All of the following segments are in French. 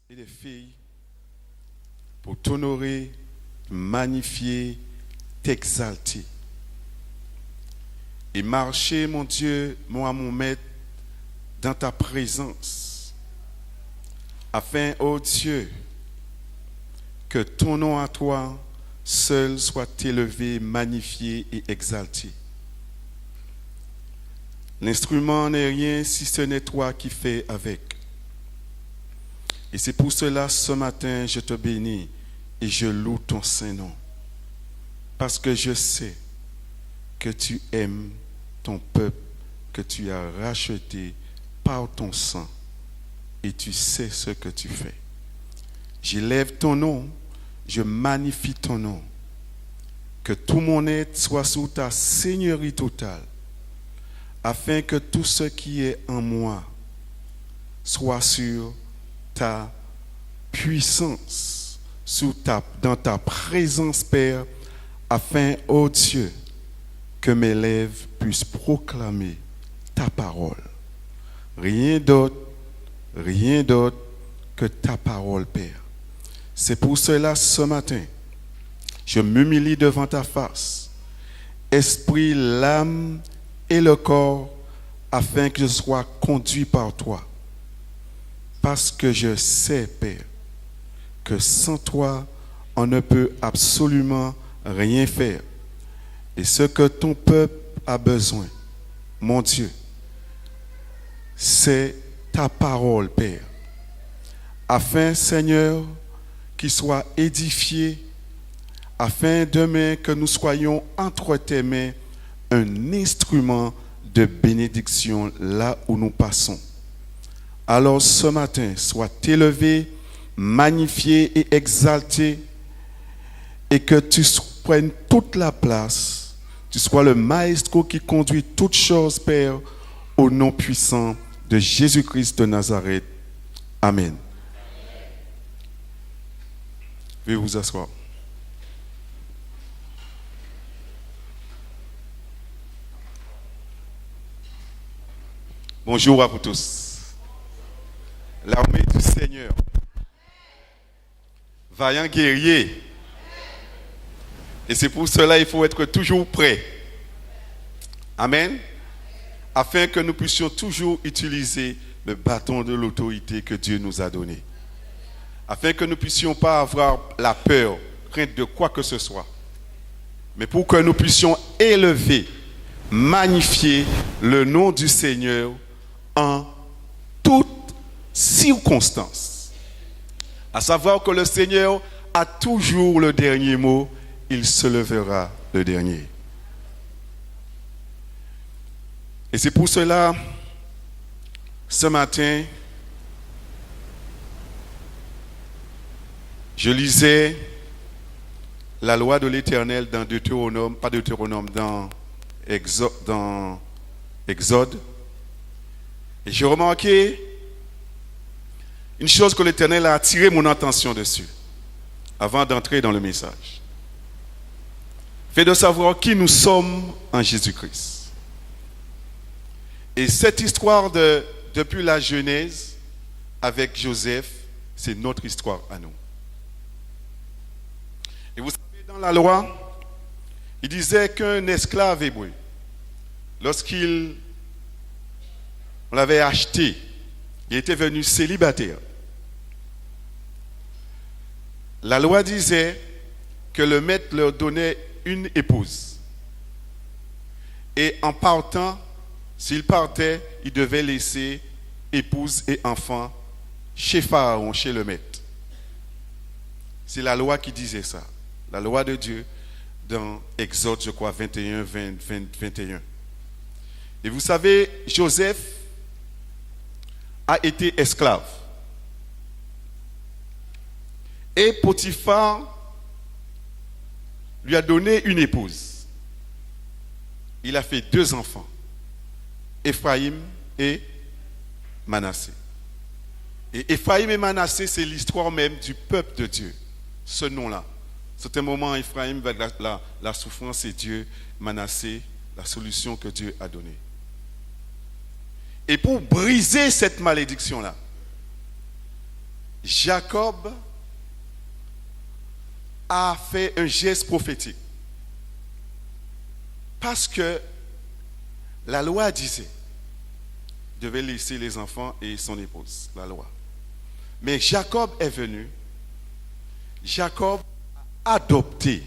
et des filles pour t'honorer, magnifier, t'exalter. Et marcher, mon Dieu, moi, mon maître, dans ta présence, afin, ô Dieu, que ton nom à toi seul soit élevé, magnifié et exalté. L'instrument n'est rien si ce n'est toi qui fais avec. Et c'est pour cela, ce matin, je te bénis et je loue ton Saint-Nom. Parce que je sais que tu aimes ton peuple, que tu as racheté par ton sang, et tu sais ce que tu fais. J'élève ton nom, je magnifie ton nom. Que tout mon être soit sous ta seigneurie totale, afin que tout ce qui est en moi soit sur ta puissance, dans ta présence, Père, afin, ô Dieu, que mes lèvres puissent proclamer ta parole. Rien d'autre que ta parole, Père. C'est pour cela, ce matin, je m'humilie devant ta face, esprit, l'âme et le corps, afin que je sois conduit par toi. Parce que je sais, Père, que sans toi, on ne peut absolument rien faire. Et ce que ton peuple a besoin, mon Dieu, c'est ta parole, Père. Afin, Seigneur, qu'il soit édifié, afin demain que nous soyons entre tes mains un instrument de bénédiction là où nous passons. Alors ce matin, sois élevé, magnifié et exalté, et que tu prennes toute la place, tu sois le maestro qui conduit toutes choses, Père, au nom puissant de Jésus-Christ de Nazareth. Amen. Veuillez vous asseoir. Bonjour à vous tous. L'armée du Seigneur. Vaillant guerrier. Et c'est pour cela qu'il faut être toujours prêt. Amen. Afin que nous puissions toujours utiliser le bâton de l'autorité que Dieu nous a donné. Afin que nous ne puissions pas avoir la peur, crainte de quoi que ce soit. Mais pour que nous puissions élever, magnifier le nom du Seigneur en toutes circonstances. À savoir que le Seigneur a toujours le dernier mot, il se levera le dernier. Et c'est pour cela, ce matin, je lisais la loi de l'Éternel dans Deutéronome, pas Deutéronome, dans Exode. Et j'ai remarqué une chose que l'Éternel a attiré mon attention dessus, avant d'entrer dans le message. Fait de savoir qui nous sommes en Jésus-Christ. Et cette histoire depuis la Genèse avec Joseph, c'est notre histoire à nous. Et vous savez, dans la loi, il disait qu'un esclave hébreu, lorsqu'on l'avait acheté, il était venu célibataire. La loi disait que le maître leur donnait une épouse. Et en partant, s'il partait, il devait laisser épouse et enfants chez Pharaon, chez le maître. C'est la loi qui disait ça. La loi de Dieu dans Exode, je crois, 21. Et vous savez, Joseph a été esclave. Et Potiphar lui a donné une épouse. Il a fait 2 enfants, Ephraïm et Manassé. Et Ephraïm et Manassé, c'est l'histoire même du peuple de Dieu. Ce nom-là. C'est un moment, Ephraïm, avec la souffrance, et Dieu, Manassé, la solution que Dieu a donnée. Et pour briser cette malédiction-là, Jacob a fait un geste prophétique. Parce que la loi disait, il devait laisser les enfants et son épouse, la loi. Mais Jacob est venu, Jacob a adopté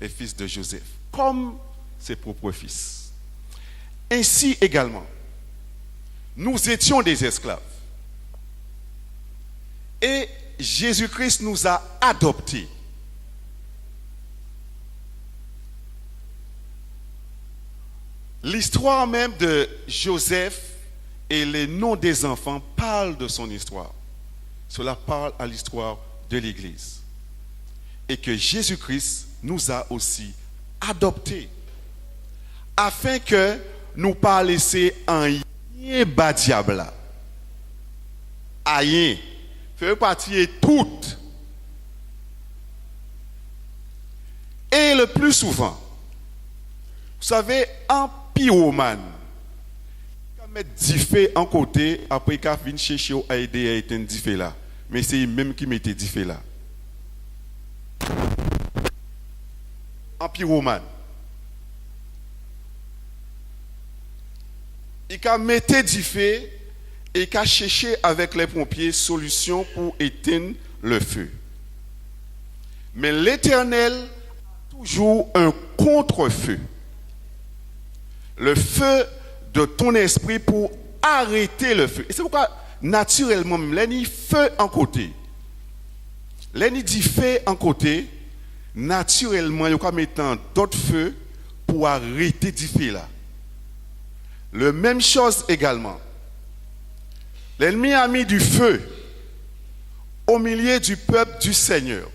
les fils de Joseph comme ses propres fils. Ainsi également, nous étions des esclaves. Et Jésus-Christ nous a adoptés. L'histoire même de Joseph et les noms des enfants parlent de son histoire. Cela parle à l'histoire de l'Église. Et que Jésus-Christ nous a aussi adoptés. Afin que nous pas laisser un rien bas diable. Rien. Fait partie toutes. Et le plus souvent, vous savez, un pyromane, il va mettre 10 feux en côté, après il va venir chercher à aider à éteindre 10 feux là. Mais c'est lui-même qui mettait 10 feux là. Un pyromane. Il va mettre 10 feux et il va chercher avec les pompiers solution pour éteindre le feu. Mais l'Éternel a toujours un contre-feu. Le feu de ton esprit pour arrêter le feu. Et c'est pourquoi, naturellement, l'ennemi feu en côté. L'ennemi dit feu en côté, naturellement, il y a mettre d'autres feux pour arrêter du feu là. La même chose également. L'ennemi a mis du feu au milieu du peuple du Seigneur.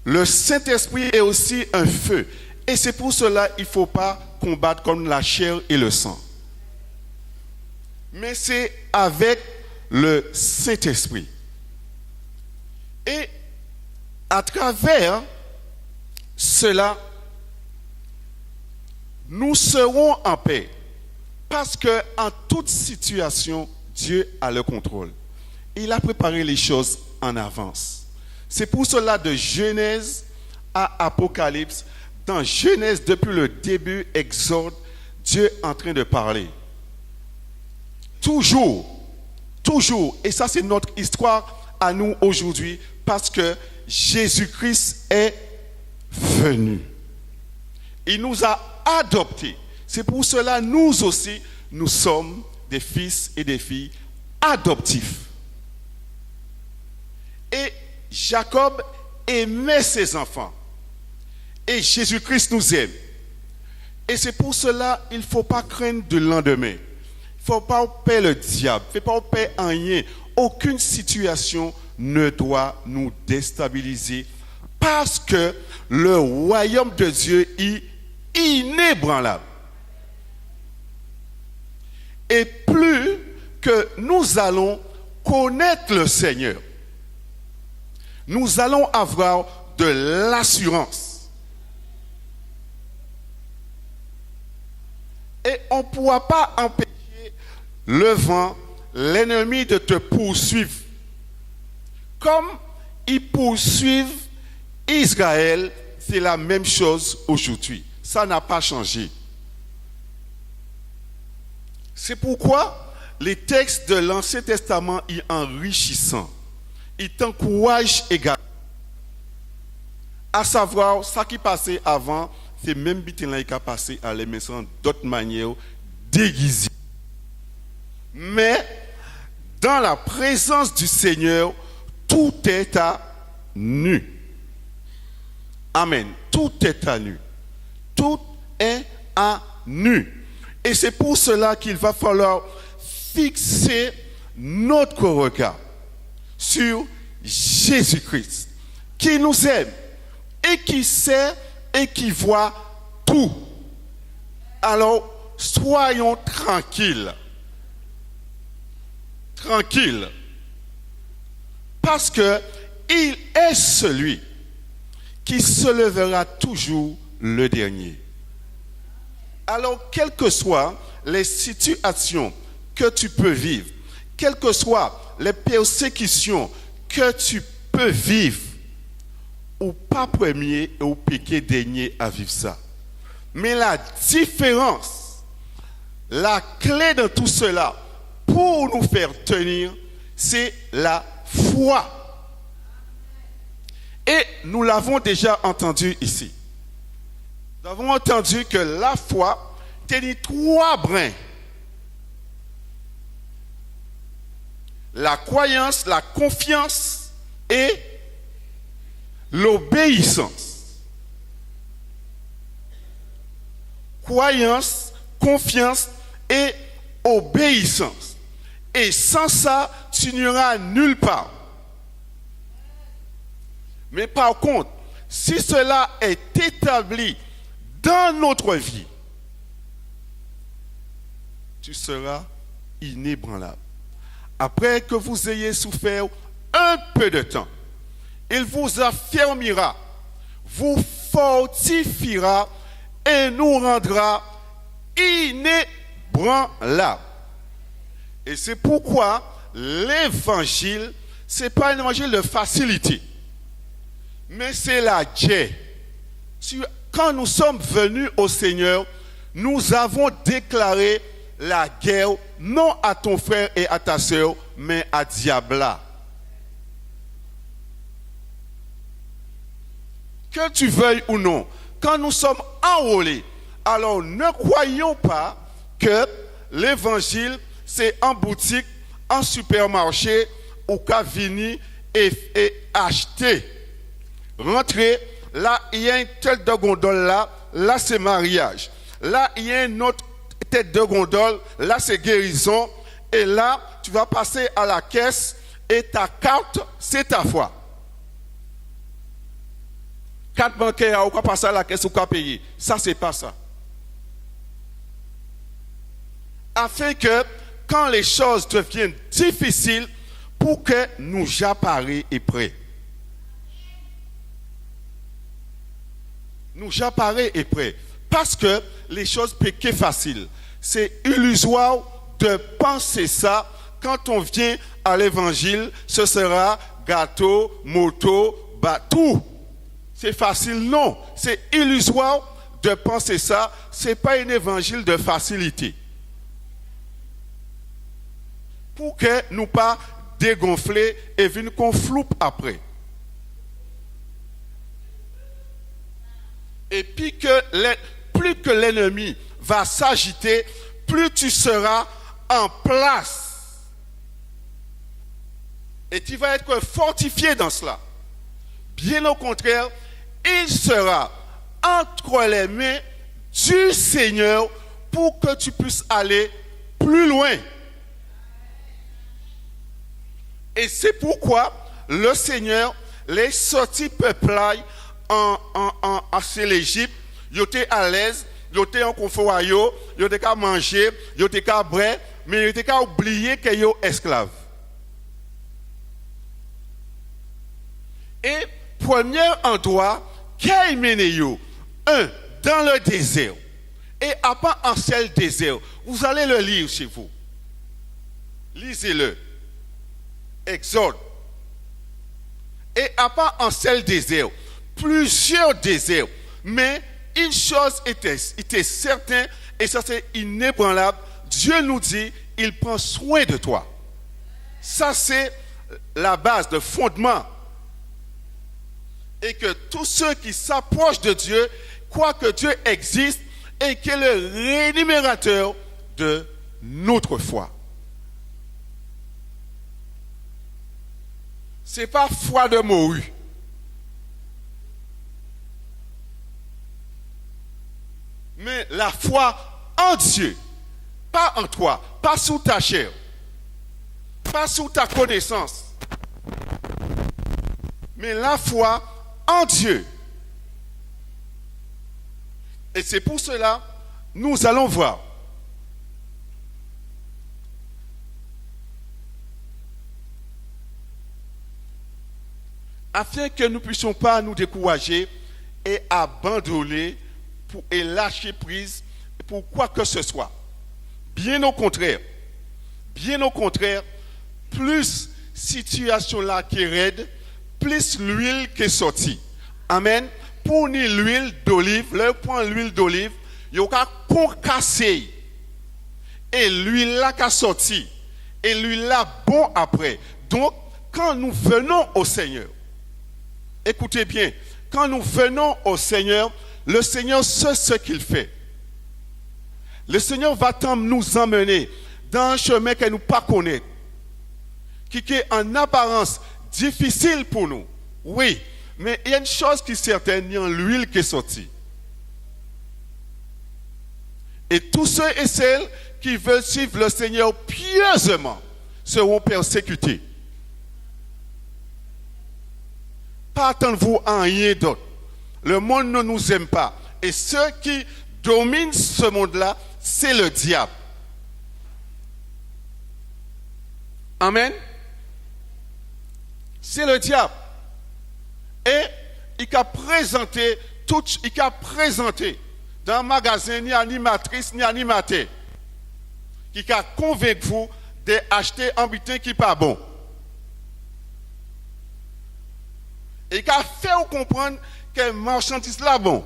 Le Saint-Esprit est aussi un feu. Et c'est pour cela qu'il ne faut pas combattre comme la chair et le sang. Mais c'est avec le Saint-Esprit. Et à travers cela, nous serons en paix. Parce qu'en toute situation, Dieu a le contrôle. Il a préparé les choses en avance. C'est pour cela de Genèse à Apocalypse, dans Genèse, depuis le début, Exode, Dieu est en train de parler. Toujours, et ça c'est notre histoire à nous aujourd'hui, parce que Jésus-Christ est venu. Il nous a adoptés. C'est pour cela, nous aussi, nous sommes des fils et des filles adoptifs. Et Jacob aimait ses enfants. Et Jésus-Christ nous aime. Et c'est pour cela qu'il ne faut pas craindre de lendemain. Il ne faut pas payer le diable. Il ne faut pas payer rien. Aucune situation ne doit nous déstabiliser. Parce que le royaume de Dieu est inébranlable. Et plus que nous allons connaître le Seigneur, nous allons avoir de l'assurance. Et on ne pourra pas empêcher le vent, l'ennemi de te poursuivre. Comme ils poursuivent Israël, c'est la même chose aujourd'hui. Ça n'a pas changé. C'est pourquoi les textes de l'Ancien Testament sont enrichissants. Ils t'encouragent également. À savoir, ce qui passait avant, c'est même bitin qui a passé à l'émission d'autres manières déguisées. Mais dans la présence du Seigneur, tout est à nu. Amen. Tout est à nu. Tout est à nu. Et c'est pour cela qu'il va falloir fixer notre regard sur Jésus-Christ, qui nous aime et qui sait et qui voit tout. Alors, soyons tranquilles. Tranquilles. Parce que il est celui qui se lèvera toujours le dernier. Alors, quelles que soient les situations que tu peux vivre, quelles que soient les persécutions que tu peux vivre, ou pas premier et ou piqué dernier à vivre ça. Mais la différence, la clé de tout cela, pour nous faire tenir, c'est la foi. Et nous l'avons déjà entendu ici. Nous avons entendu que la foi tenait 3 brins. La croyance, la confiance et l'obéissance. Croyance, confiance et obéissance. Et sans ça, tu n'iras nulle part. Mais par contre, si cela est établi dans notre vie, tu seras inébranlable. Après que vous ayez souffert un peu de temps, il vous affermira, vous fortifiera et nous rendra inébranlables. Et c'est pourquoi l'évangile, ce n'est pas un évangile de facilité, mais c'est la guerre. Quand nous sommes venus au Seigneur, nous avons déclaré la guerre non à ton frère et à ta sœur, mais à Diabla. Que tu veuilles ou non, quand nous sommes enrôlés, alors ne croyons pas que l'évangile c'est en boutique, en supermarché, ou qu'à venir et acheter. Rentrer, là il y a une tête de gondole là c'est mariage. Là il y a une autre tête de gondole, là c'est guérison. Et là tu vas passer à la caisse et ta carte c'est ta foi. Carte bancaire, ou quoi passer à la caisse ou quoi payer. Ça c'est pas ça. Afin que quand les choses deviennent difficiles, pour que nous apparaît et prêts. Nous apparaît et prêts. Parce que les choses peuvent faciles. C'est illusoire de penser ça. Quand on vient à l'évangile, ce sera gâteau, moto, tout. C'est facile, non. C'est illusoire de penser ça. Ce n'est pas un évangile de facilité. Pour que nous pas dégonfler et venir qu'on floupe après. Et puis plus que l'ennemi va s'agiter, plus tu seras en place. Et tu vas être fortifié dans cela. Bien au contraire, il sera entre les mains du Seigneur pour que tu puisses aller plus loin. Et c'est pourquoi le Seigneur les sorti peuple en l'Égypte, ils étaient à l'aise, ils étaient en confort, ils étaient qu'à manger, ils étaient qu'à boire, mais ils étaient qu'à oublier qu'ils sont esclaves. Et premier endroit, qu'est mené dans le désert. Et après en seul désert, vous allez le lire chez vous. Lisez-le. Exode. Et après en seul désert, plusieurs déserts, mais une chose était certaine, et ça c'est inébranlable, Dieu nous dit, il prend soin de toi. Ça c'est la base, le fondement. Et que tous ceux qui s'approchent de Dieu croient que Dieu existe et qu'il est le rémunérateur de notre foi. Ce n'est pas foi de morue. Mais la foi en Dieu, pas en toi, pas sous ta chair, pas sous ta connaissance, mais la foi en Dieu. Et c'est pour cela, nous allons voir. Afin que nous ne puissions pas nous décourager et abandonner et lâcher prise pour quoi que ce soit. Bien au contraire, plus situation là qui est raide, plus l'huile qui est sortie. Amen. Pour ni l'huile d'olive, là, prend l'huile d'olive, il y a concassé. Et l'huile là qui a sorti. Et l'huile là bon après. Donc, quand nous venons au Seigneur, écoutez bien, quand nous venons au Seigneur, le Seigneur sait ce qu'il fait. Le Seigneur va nous emmener dans un chemin que nous ne connaissons pas, qui est en apparence difficile pour nous. Oui, mais il y a une chose qui est certaine, il y a l'huile qui est sortie. Et tous ceux et celles qui veulent suivre le Seigneur pieusement seront persécutés. Pas attendre-vous à rien d'autre. Le monde ne nous aime pas. Et ceux qui dominent ce monde-là, c'est le diable. Amen. C'est le diable. Et il a présenté dans un magasin ni animatrice ni animateur qui a convaincu vous d'acheter un butin qui n'est pas bon. Et il a fait vous comprendre que marchandise là bon.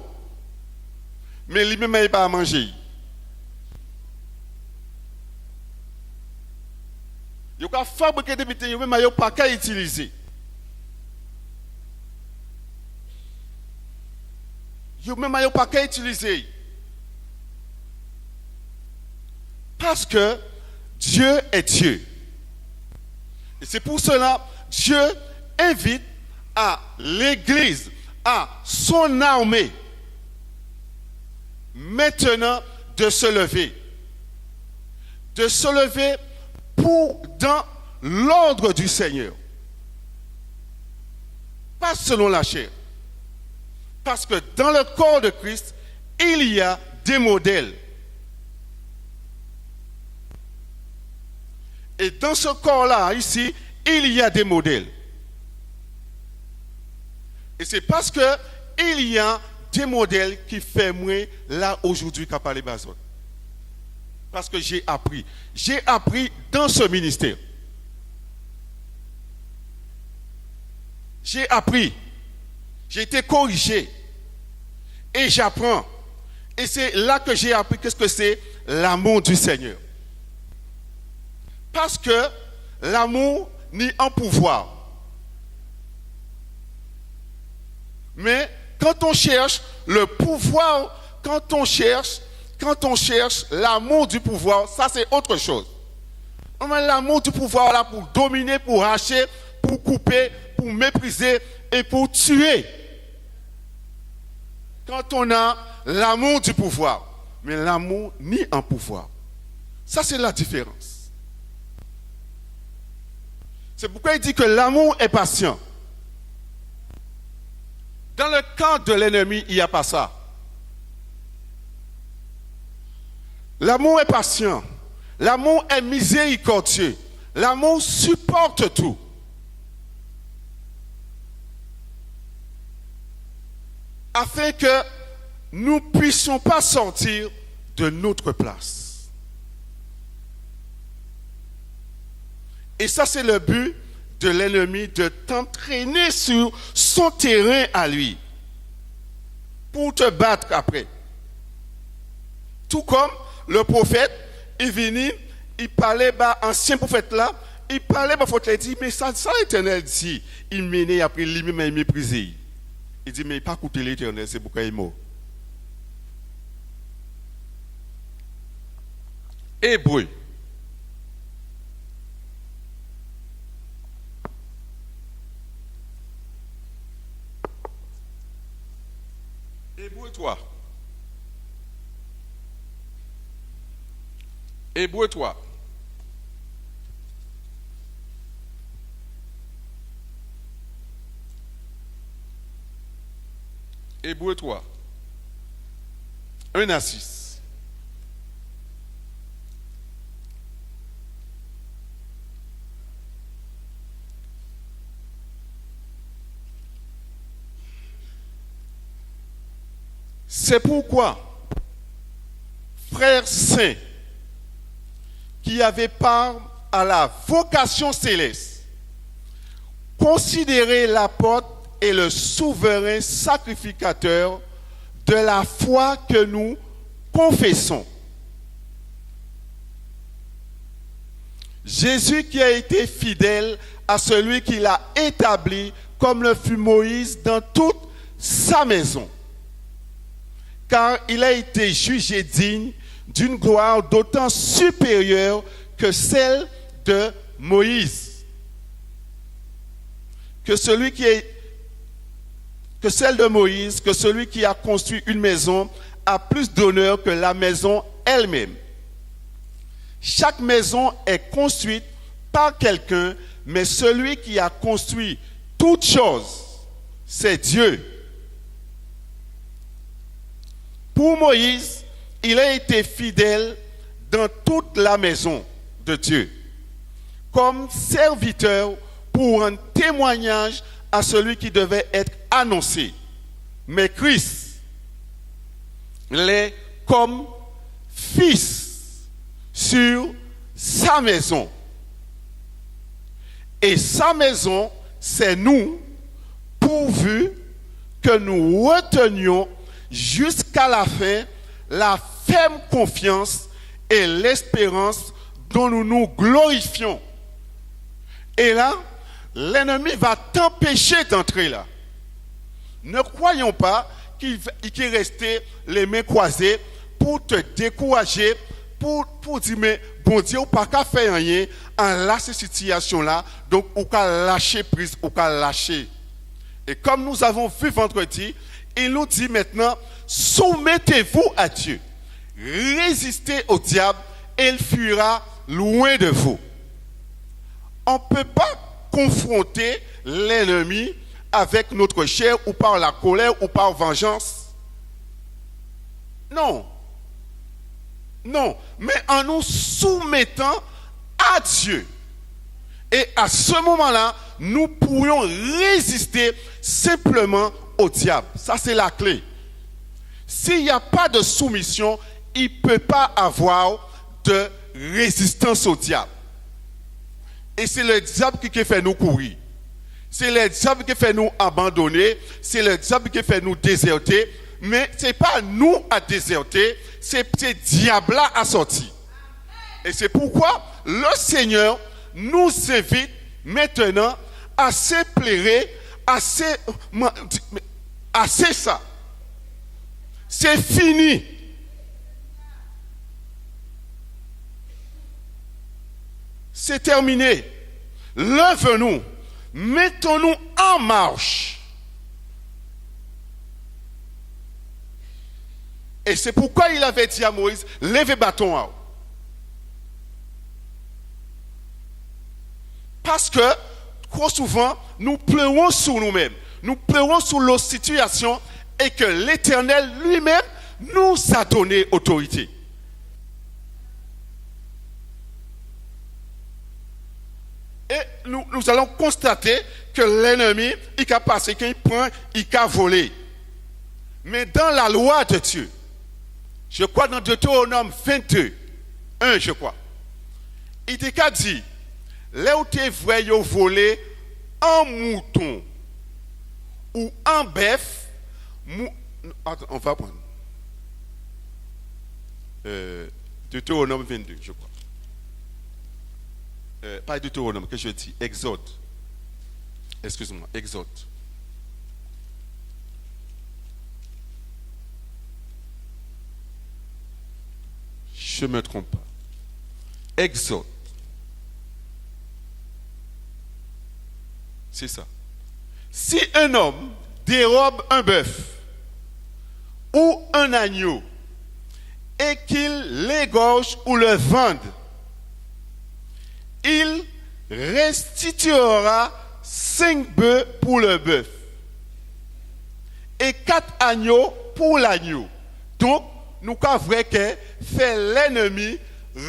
Mais lui-même il pas à manger. Il a fabriqué des butins, il n'a pas qu'à utiliser. Il n'a pas qu'à utiliser. Parce que Dieu est Dieu. Et c'est pour cela que Dieu invite à l'Église, à son armée, maintenant de se lever. De se lever dans l'ordre du Seigneur. Pas selon la chair. Parce que dans le corps de Christ, il y a des modèles. Et dans ce corps-là, ici, il y a des modèles. Et c'est parce que il y a des modèles qui font moi là aujourd'hui qu'à parler Bazot. Parce que j'ai appris. J'ai appris dans ce ministère. J'ai appris. J'ai été corrigé. Et j'apprends. Et c'est là que j'ai appris qu'est-ce que c'est l'amour du Seigneur. Parce que l'amour n'est un pouvoir. Mais quand on cherche le pouvoir, quand on cherche l'amour du pouvoir, ça c'est autre chose. On a l'amour du pouvoir là pour dominer, pour hacher, pour couper, pour mépriser et pour tuer. Quand on a l'amour du pouvoir, mais l'amour ni un pouvoir. Ça c'est la différence. C'est pourquoi il dit que l'amour est patient. Dans le camp de l'ennemi, il n'y a pas ça. L'amour est patient. L'amour est miséricordieux. L'amour supporte tout. Afin que nous ne puissions pas sortir de notre place. Et ça, c'est le but de l'ennemi, de t'entraîner sur son terrain à lui. Pour te battre après. Tout comme le prophète, il venait, il parlait, ancien prophète là, il parlait, il dit, mais ça l'Éternel dit, il menait après lui-même, il méprisait. Il dit, mais il n'a pas écouté l'Éternel, c'est pourquoi il est mort. Hébreu. Hébreu-toi. Hébreu-toi. Hébreu-toi. 1-6. C'est pourquoi, frères saints, qui avaient part à la vocation céleste, Considérez l'apôtre et le souverain sacrificateur de la foi que nous confessons. Jésus qui a été fidèle à celui qui l'a établi comme le fut Moïse dans toute sa maison. Car il a été jugé digne d'une gloire d'autant supérieure que celle de Moïse. Que celle de Moïse, que celui qui a construit une maison a plus d'honneur que la maison elle-même. Chaque maison est construite par quelqu'un, mais celui qui a construit toute chose, c'est Dieu. Pour Moïse, il a été fidèle dans toute la maison de Dieu, comme serviteur pour un témoignage à celui qui devait être annoncé. Mais Christ l'est comme fils sur sa maison. Et sa maison, c'est nous, pourvu que nous retenions jusqu'à la fin la ferme confiance et l'espérance dont nous nous glorifions. Et là, l'ennemi va t'empêcher d'entrer là. Ne croyons pas qu'il est resté les mains croisées pour te décourager, pour dire, mais bon Dieu, ou pas qu'à faire rien en là, cette situation-là, donc ou qu'à lâcher prise, ou qu'à lâcher. Et comme nous avons vu vendredi, il nous dit maintenant, soumettez-vous à Dieu. Résistez au diable et il fuira loin de vous. On ne peut pas confronter l'ennemi avec notre chair ou par la colère ou par vengeance. Non. Non. Mais en nous soumettant à Dieu. Et à ce moment-là, nous pourrions résister simplement au diable. Ça, c'est la clé. S'il n'y a pas de soumission, il ne peut pas avoir de résistance au diable. Et c'est le diable qui fait nous courir. C'est le diable qui fait nous abandonner. C'est le diable qui fait nous déserter. Mais ce n'est pas nous à déserter, c'est ce diable-là à sortir. Et c'est pourquoi le Seigneur nous invite maintenant à s'éplairer, assez ça. C'est fini. C'est terminé. Lève-nous. Mettons-nous en marche. Et c'est pourquoi il avait dit à Moïse, levez bâton à haut. Parce que, trop souvent, nous pleurons sur nous-mêmes. Nous pleurons sur nos situations et que l'Éternel lui-même nous a donné autorité. Et nous allons constater que l'ennemi, il a passé, qu'il prend, il a volé. Mais dans la loi de Dieu, je crois dans Deutéronome 22, 1, je crois, il t'a dit, là où tu vois voler un mouton ou un bœuf, attends, on va prendre. Deutéronome 22, je crois. Pas Deutéronome, que je dis, Exode. Excuse-moi, Exode. Je ne me trompe pas. Exode. C'est ça. Si un homme dérobe un bœuf ou un agneau et qu'il l'égorge ou le vende, il restituera 5 bœufs pour le bœuf et 4 agneaux pour l'agneau. Donc, nous avons vrai que fait l'ennemi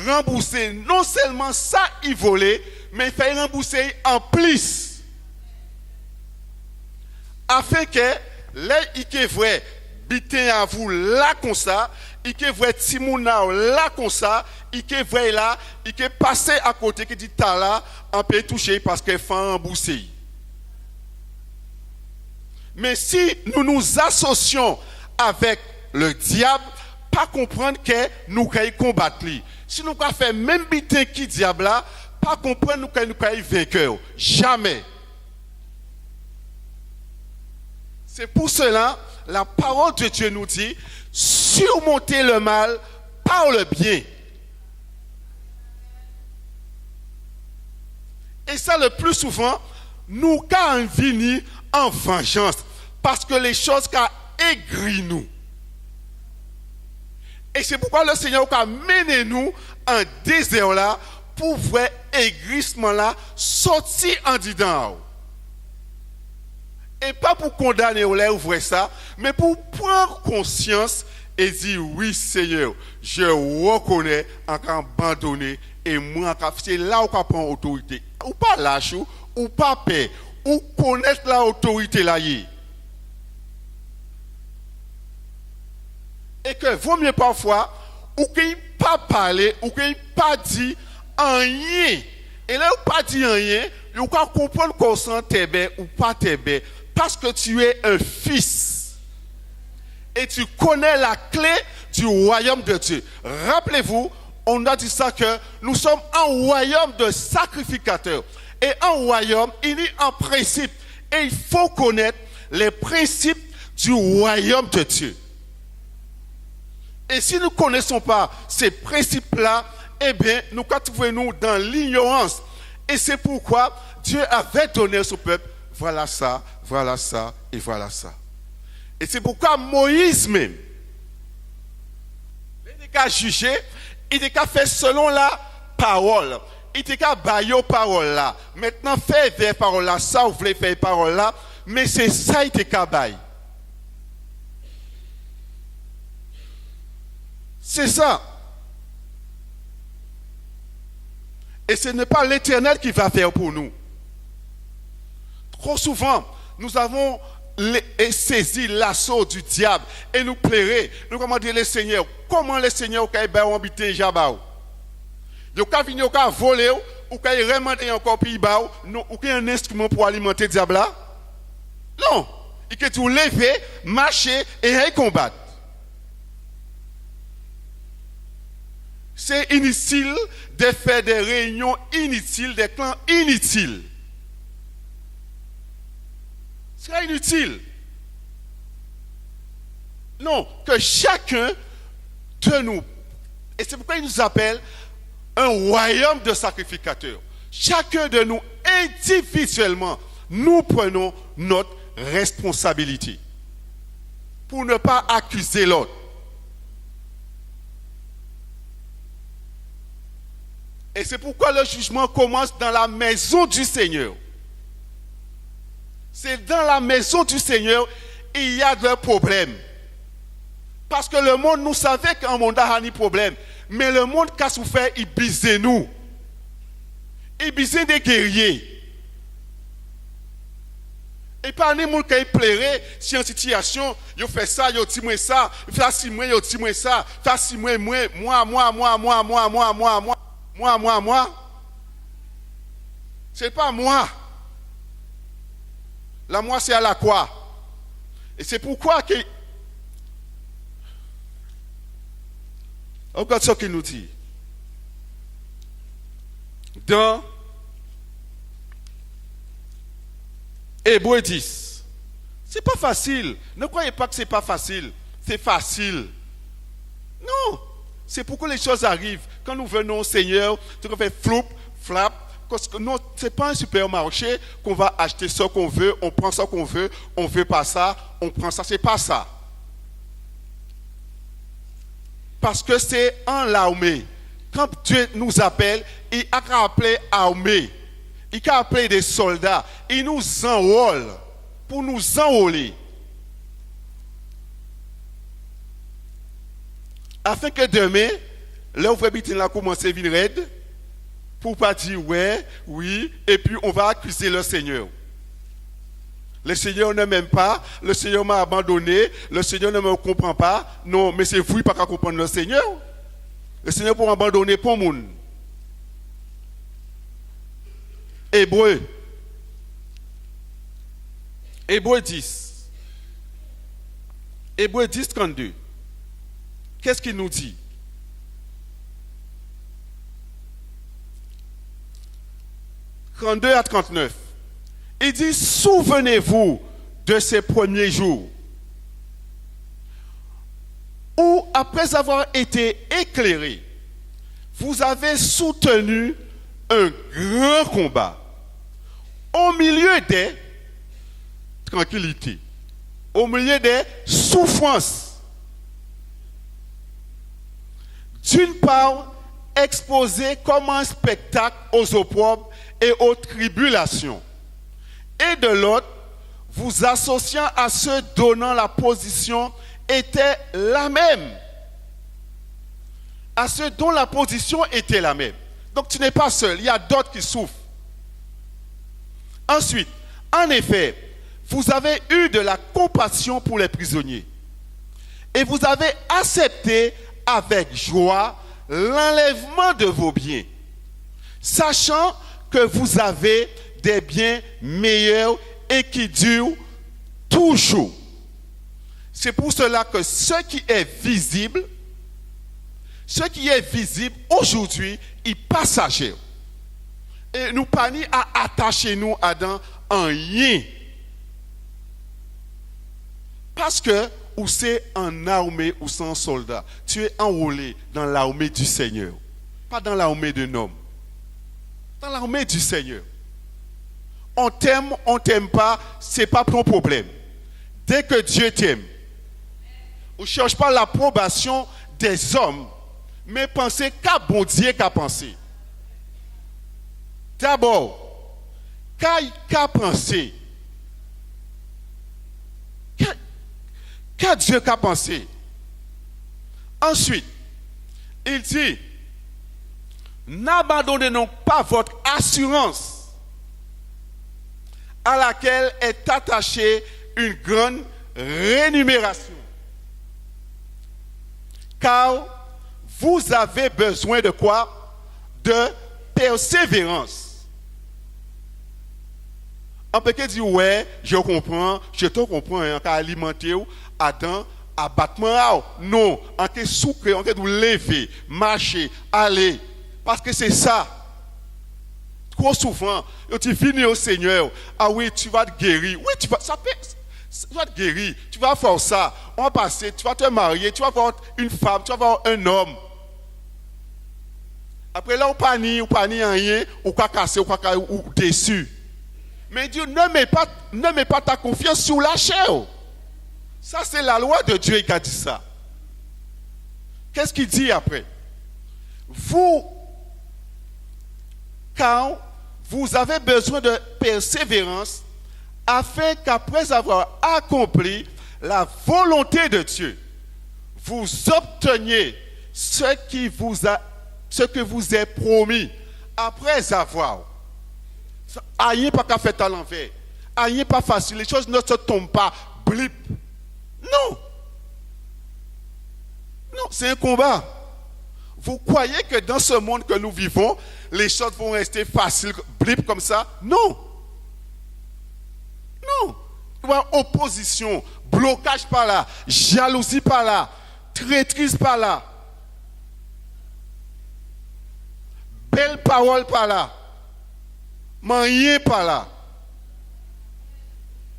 rembourser non seulement ça il volait, mais il fait rembourser en plus. Afin que là, il est vrai, bitin à vous là comme ça, il est vrai, Timouna là comme ça, il est vrai là, il est passé à côté, qui dit t'as là, on peut toucher parce qu'il fait rembourser. Mais si nous nous associons avec le diable, pas comprendre que nous allons combattre lui. Si nous allons faire même bitin qui diable là, pas comprendre que nous allons vainqueur. Jamais. C'est pour cela, la parole de Dieu nous dit, surmonter le mal par le bien. Et ça, le plus souvent, nous avons venir en vengeance. Parce que les choses qui ont aigri nous. Et c'est pourquoi le Seigneur a mené nous en désert là, pour voir aigrissement là sortir en dedans. Et pas pour condamner ou ouvrir ça, mais pour prendre conscience et dire oui Seigneur, je reconnais en abandonné et moi c'est là où on prend autorité. Ou pas lâche ou pas paix, ou connaître la autorité là. Et que vaut mieux parfois ou qu'il pas parler ou qu'il pas dit rien. Et là ou pas dit rien, ou pas comprendre qu'on sent tes bien ou pas tes bien. Parce que tu es un fils. Et tu connais la clé du royaume de Dieu. Rappelez-vous, on a dit ça que nous sommes un royaume de sacrificateurs. Et un royaume, il est en principe. Et il faut connaître les principes du royaume de Dieu. Et si nous ne connaissons pas ces principes-là, eh bien, nous trouvons-nous dans l'ignorance. Et c'est pourquoi Dieu avait donné à son peuple, voilà ça, et voilà ça. Et c'est pourquoi Moïse même, il n'était qu'à juger, il n'était qu'à faire selon la parole. Il n'était qu'à bailler aux paroles là. Maintenant, faire des paroles là, ça, vous voulez faire paroles là, mais c'est ça, il était qu'à bailler. C'est ça. Et ce n'est pas l'Éternel qui va faire pour nous. Trop souvent, nous avons saisi l'assaut du diable et nous plairait. Nous comment dire le Seigneur, comment le Seigneur qui est habité Jabao. Il a venu au voler ou qu'il a remonté encore puis non ou qu'il y a un instrument pour alimenter le diable là. Non, il faut tout lever, marcher et combattre. C'est inutile de faire des réunions inutiles, des clans inutiles. C'est inutile. Non, que chacun de nous, et c'est pourquoi il nous appelle un royaume de sacrificateurs. Chacun de nous, individuellement, nous prenons notre responsabilité pour ne pas accuser l'autre. Et c'est pourquoi le jugement commence dans la maison du Seigneur. C'est dans la maison du Seigneur il y a des problèmes. Parce que le monde, nous savait qu'un monde a des problèmes. Mais le monde qui a souffert, il bisait nous. Il bisait des guerriers. Et pas les gens qui plairait si en situation, ils fait ça, ils dit moi ça, ils fait si moi, ils dit moi ça, fait si moi, moi. C'est pas moi. La moi, c'est à la croix. Et c'est pourquoi que... Regarde ce qu'il nous dit. Dans Hébreux 10. C'est pas facile. Ne croyez pas que c'est pas facile. C'est facile. Non. C'est pourquoi les choses arrivent. Quand nous venons au Seigneur, on fait floup, flap. Non, ce n'est pas un supermarché qu'on va acheter ce qu'on veut, on prend ce qu'on veut, on ne veut pas ça, on prend ça. Ce n'est pas ça. Parce que c'est en l'armée. Quand Dieu nous appelle, il a appelé armée. Il a appelé des soldats. Il nous enrôle pour nous enrôler. Afin que demain, là où vous a commencé à venir raide, pour pas dire ouais, oui, et puis on va accuser le Seigneur. Le Seigneur ne m'aime pas, le Seigneur m'a abandonné, le Seigneur ne me comprend pas. Non, mais c'est vous qui ne pouvez pas comprendre le Seigneur. Le Seigneur pour abandonner pour le monde. Hébreux 10. Hébreux 10, 32. Qu'est-ce qu'il nous dit? 32 à 39. Il dit, souvenez-vous de ces premiers jours où, après avoir été éclairés, vous avez soutenu un grand combat au milieu des tranquillités, au milieu des souffrances. D'une part, exposé comme un spectacle aux opprobres et aux tribulations. Et de l'autre, vous associant à ceux donnant la position était la même. À ceux dont la position était la même. Donc tu n'es pas seul, il y a d'autres qui souffrent. Ensuite, en effet, vous avez eu de la compassion pour les prisonniers. Et vous avez accepté avec joie l'enlèvement de vos biens, sachant que vous avez des biens meilleurs et qui durent toujours. C'est pour cela que ce qui est visible aujourd'hui est passager. Et nous pas ni à attacher nous à dans un rien. Parce que ou c'est en armée ou c'est un soldat. Tu es enrôlé dans l'armée du Seigneur. Pas dans l'armée d'un homme. Dans l'armée du Seigneur. On t'aime pas, c'est pas ton problème. Dès que Dieu t'aime, on ne cherche pas l'approbation des hommes, mais pensez qu'à bon Dieu qu'a pensé. D'abord, qu'a pensé. Qu'a Dieu qu'a pensé. Ensuite, il dit, n'abandonnez donc pas votre assurance à laquelle est attachée une grande rémunération. Car vous avez besoin de quoi? De persévérance. On peut dire, ouais, je comprends, je te comprends, on peut alimenter Adam, abattement. Non, on peut souffrir, on peut lever, marcher, aller. Parce que c'est ça. Trop souvent, tu finis au Seigneur. Ah oui, tu vas te guérir. Oui, tu vas te guérir. Tu vas faire ça. On va passer, tu vas te marier, tu vas avoir une femme, tu vas avoir un homme. Après là, on panie rien, ou quoi casser, ou déçu. Mais Dieu ne met pas ta confiance sur la chair. Ça, c'est la loi de Dieu qui a dit ça. Qu'est-ce qu'il dit après? Quand vous avez besoin de persévérance, afin qu'après avoir accompli la volonté de Dieu, vous obteniez ce que vous est promis après avoir. Rien pas qu'à faire à l'envers. Rien pas facile. Les choses ne se tombent pas. Blip. Non. Non, c'est un combat. Vous croyez que dans ce monde que nous vivons, les choses vont rester faciles, blip comme ça? Non. Non. Il y a opposition, blocage par là, jalousie par là, traîtrise par là, belle parole par là, mais rien par là.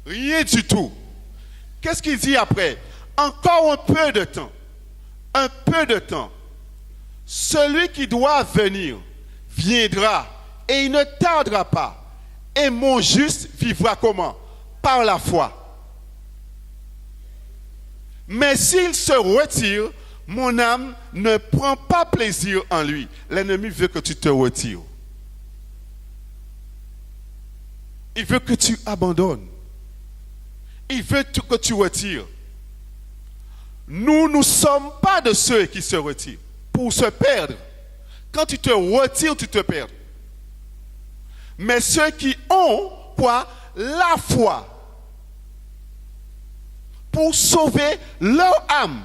Rien du tout. Qu'est-ce qu'il dit après? Encore un peu de temps. Un peu de temps. Celui qui doit venir viendra et il ne tardera pas. Et mon juste vivra comment? Par la foi. Mais s'il se retire, mon âme ne prend pas plaisir en lui. L'ennemi veut que tu te retires. Il veut que tu abandonnes. Il veut que tu retires. Nous ne sommes pas de ceux qui se retirent pour se perdre. Quand tu te retires, tu te perds. Mais ceux qui ont quoi? La foi pour sauver leur âme.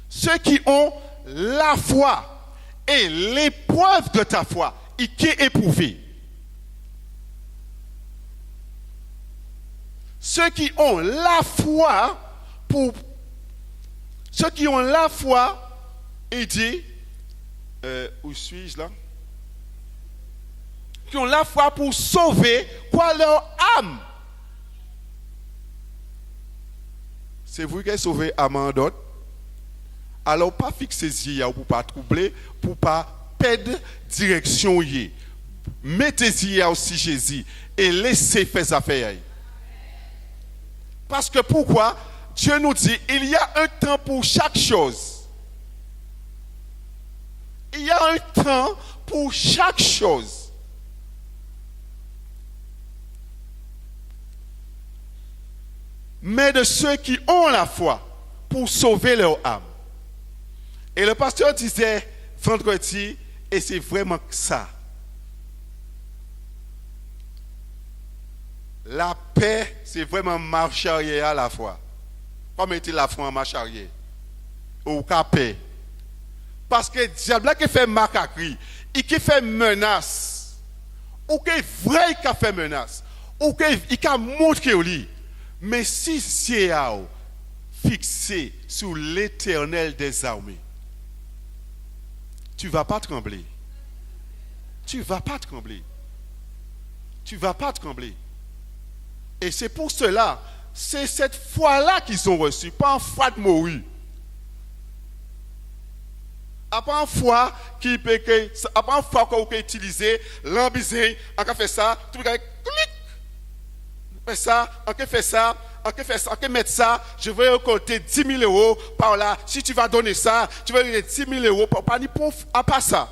Ceux qui ont la foi et l'épreuve de ta foi, qui est éprouvée. Ceux qui ont la foi pour Ceux qui ont la foi, il dit, où suis-je là? Qui ont la foi pour sauver quoi leur âme. C'est vous qui avez sauvé âme d'autres. Alors pas fixer les yeux pour pas troubler, pour pas perdre direction. Mettez les yeux aussi Jésus et laissez faire sa affaires. Parce que pourquoi? Dieu nous dit, il y a un temps pour chaque chose. Il y a un temps pour chaque chose. Mais de ceux qui ont la foi pour sauver leur âme. Et le pasteur disait vendredi, et c'est vraiment ça. La paix, c'est vraiment marche arrière à la fois. Comme était la foi en marche arrière. Ou qu'à paix. Parce que le diable qui fait macaquerie, il qui fait menace, ou qui est vrai qui fait menace, ou qui a montré au lit. Mais si c'est fixé sur l'Éternel des armées, tu ne vas pas trembler. Tu ne vas pas trembler. Tu ne vas pas trembler. Et c'est pour cela, c'est cette foi-là qu'ils ont reçue, pas en foi de mourir. Pas en foi qui peut pas en foi qu'on peut utiliser l'ambition, on peut faire ça, tout le monde clic. Fait ça, on peut faire ça, on peut faire ça, on peut mettre ça, je vais récolter 10 000 euros par là. Si tu vas donner ça, tu vas donner 10 000 euros par ni pour à pas ça.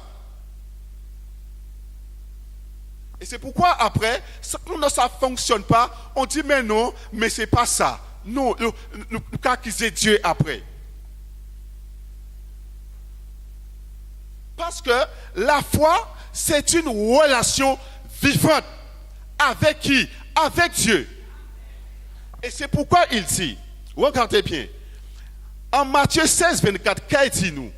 Et c'est pourquoi après, quand ça ne fonctionne pas, on dit mais non, mais c'est pas ça. Non, nous accuser Dieu après. Parce que la foi, c'est une relation vivante. Avec qui? Avec Dieu. Et c'est pourquoi il dit, regardez bien, en Matthieu 16, 24, qu'est-ce qu'il dit nous?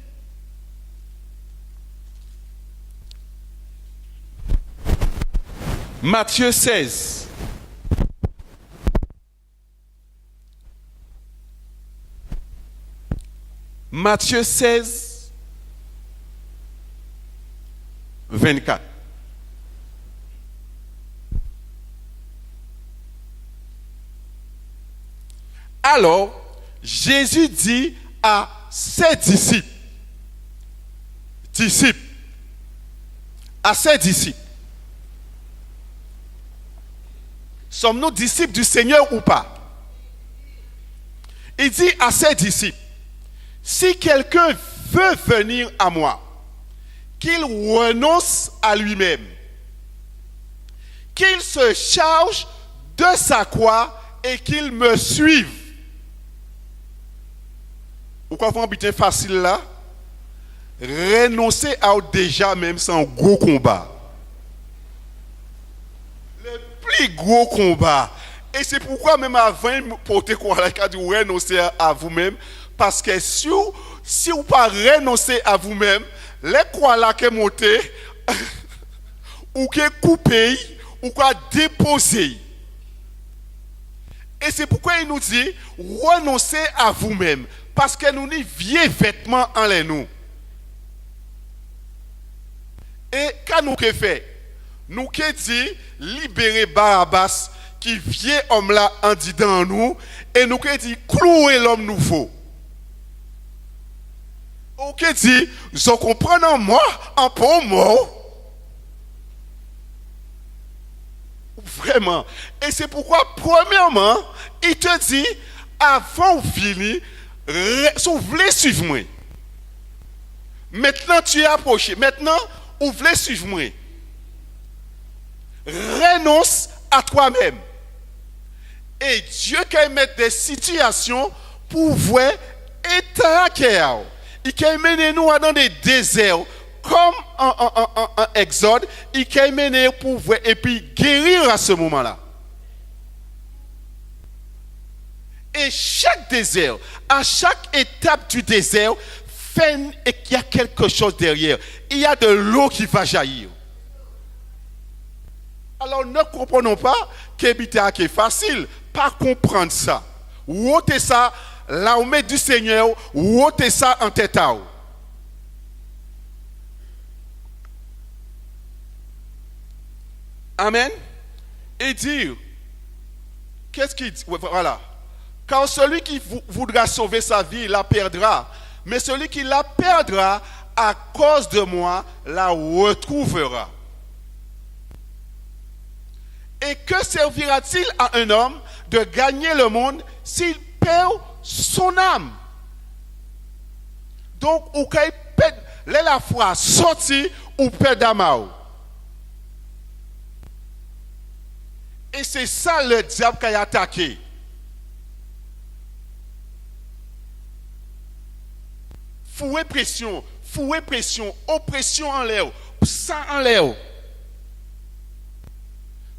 Matthieu 16. Matthieu 16, 24. Alors, Jésus dit à ses disciples, sommes-nous disciples du Seigneur ou pas? Il dit à ses disciples, si quelqu'un veut venir à moi, qu'il renonce à lui-même, qu'il se charge de sa croix et qu'il me suive. Pourquoi vous habitez facile là? Renoncer à déjà même c'est un gros combat. Le plus gros combat. Et c'est pourquoi même avant de porter quoi là, quand vous renoncez à vous-même, parce que si vous pas renoncer à vous-même, les quoi là qui monter ou qui couper ou quoi déposer. Et c'est pourquoi il nous dit renoncez à vous-même. Parce que nous avons vieux vêtements en nous. Et quand nous avons fait, nous avons dit libérer Barabbas qui vieux homme là en dit dans nous. Et nous avons dit clouer l'homme nouveau. Nous avons dit, vous comprenez en moi, en pour mort. Vraiment. Et c'est pourquoi, premièrement, il te dit, avant de venir, si vous voulez suivre moi. Maintenant, tu es approché. Maintenant, vous voulez suivre moi. Renonce à toi-même. Et Dieu qui met des situations pour voir état il qui mène nous dans des déserts. Comme en Exode, il qui mène pour voir et puis guérir à ce moment-là. Et chaque désert, à chaque étape du désert, il y a quelque chose derrière. Il y a de l'eau qui va jaillir. Alors ne comprenons pas qu'habiter est facile. Pas comprendre ça. Ou ôter ça, l'armée du Seigneur, ôtez ça en tête à vous. Amen. Et dire, qu'est-ce qu'il dit? Voilà. Car celui qui voudra sauver sa vie, la perdra. Mais celui qui la perdra à cause de moi, la retrouvera. Et que servira-t-il à un homme de gagner le monde s'il perd son âme? Donc, ou qu'il perd la foi sorti ou perd d'âme. Et c'est ça le diable qui a attaqué. Fouet pression, oppression en l'air, sang en l'air.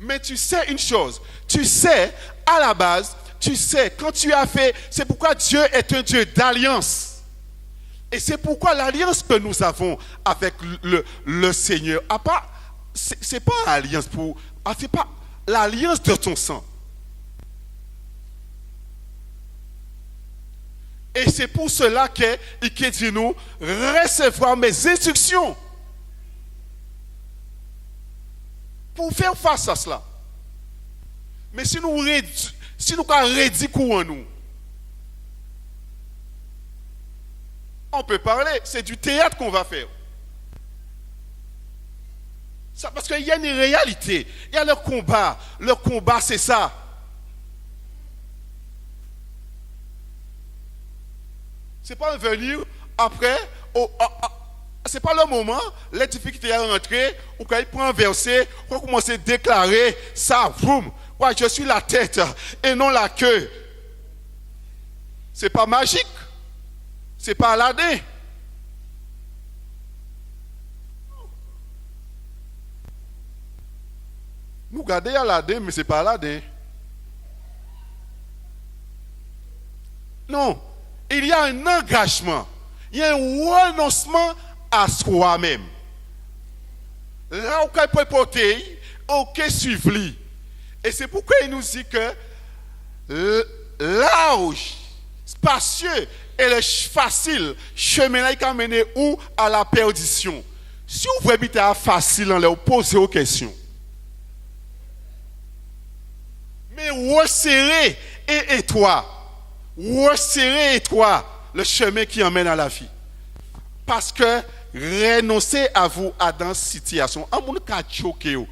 Mais tu sais une chose, tu sais, à la base, tu sais, quand tu as fait, c'est pourquoi Dieu est un Dieu d'alliance. Et c'est pourquoi l'alliance que nous avons avec le Seigneur, c'est pas l'alliance c'est pas l'alliance de ton sang. Et c'est pour cela qu'il dit nous, recevoir mes instructions. Pour faire face à cela. Mais si nous rédiquons nous, on peut parler, c'est du théâtre qu'on va faire. Ça, parce qu'il y a une réalité, il y a le combat c'est ça. C'est pas venir après, c'est pas le moment, les difficultés à rentrer, ou quand il prend un verset, on commence à déclarer ça, boum, ouais, je suis la tête et non la queue. C'est pas magique, c'est pas Aladdin. Nous regardons Aladdin, mais c'est pas Aladdin. Non, il y a un engagement, il y a un renoncement à soi-même. Là, on peut porter, ok, suivre. Et c'est pourquoi il nous dit que large, spacieux et le facile chemin qui a mené où à la perdition. Si vous voulez habiter à facile, on leur pose aux questions. Mais resserrez et toi. Resserrez toi le chemin qui emmène à la vie. Parce que renoncez à vous à dans cette situation. En mon cas choqué ou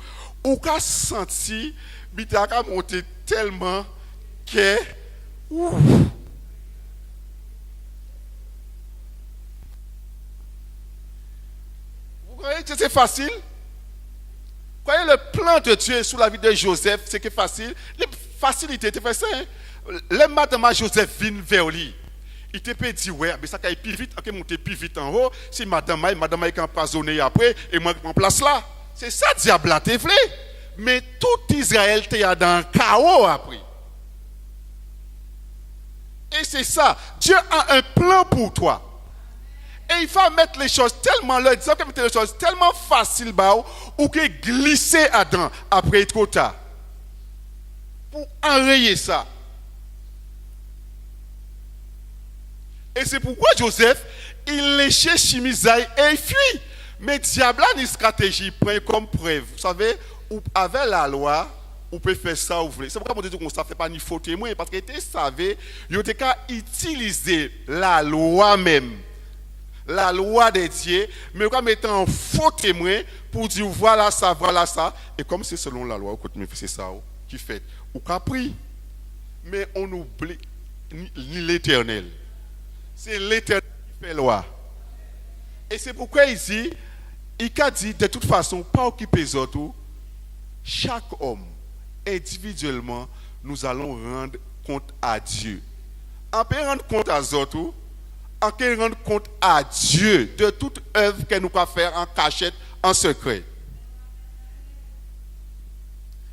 qu'a senti bitaka monter tellement que vous croyez que c'est facile? Vous croyez le plan de Dieu sur la vie de Joseph, c'est que facile? Les facilités, tu fais ça, hein? Les madame Joseph vient vers lui. Il te peut dire, ouais, mais ça va plus vite, ok, monter plus vite en haut. Si madame est empoisonnée après, et moi, je me place là. C'est ça, diable, t'es vrai. Mais tout Israël t'es dans le chaos après. Et c'est ça. Dieu a un plan pour toi. Et il va mettre les choses tellement, le diable va mettre les choses tellement faciles, ou que glisser dedans après trop tard. Pour enrayer ça. Et c'est pourquoi Joseph, il léchait Chimisaï et il fuit. Mais diable a une stratégie, prend comme preuve. Vous savez, avec la loi, on peut faire ça ou vous voulez. C'est pourquoi mon Dieu qu'on ne fait pas ni faux témoin, parce qu'il savait, il était qu'à utiliser la loi même. La loi des dieux, mais quand mettre en faux témoin pour dire voilà ça. Et comme c'est selon la loi, c'est ça qui fait. Ou qu'a pris. Mais on oublie l'éternel. C'est l'éternel qui fait loi. Et c'est pourquoi il a dit, de toute façon, pas occuper les autres. Chaque homme, individuellement, nous allons rendre compte à Dieu. On peut rendre compte à autres, on peut rendre compte à Dieu de toute œuvre que nous pouvons faire en cachette, en secret.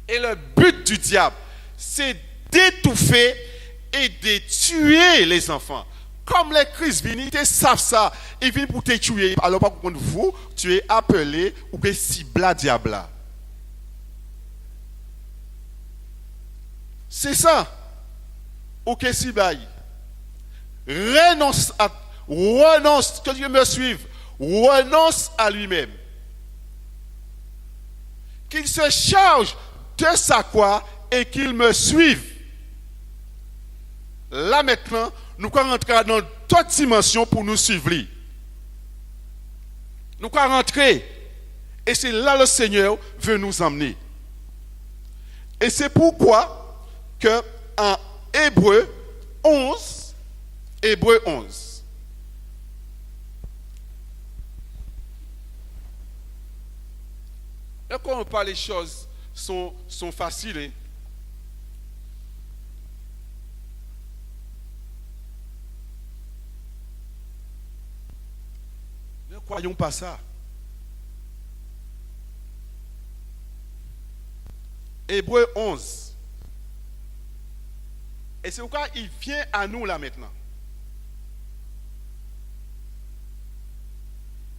Et le but du diable, c'est d'étouffer et de tuer les enfants. Comme les Christ viennent, ils savent ça. Ils viennent pour te tuer. Alors, par contre, vous, tu es appelé ou que cible diable. C'est ça. Ok, cible. que Dieu me suive, renonce à lui-même. Qu'il se charge de sa croix et qu'il me suive. Là maintenant, nous allons rentrer dans d'autres dimensions pour nous suivre. Nous allons rentrer. Et c'est là le Seigneur veut nous emmener. Et c'est pourquoi que en Hébreu 11, et quand on parle, les choses sont faciles. Hein? Ne croyons pas ça. Hébreu 11. Et c'est pourquoi il vient à nous là maintenant.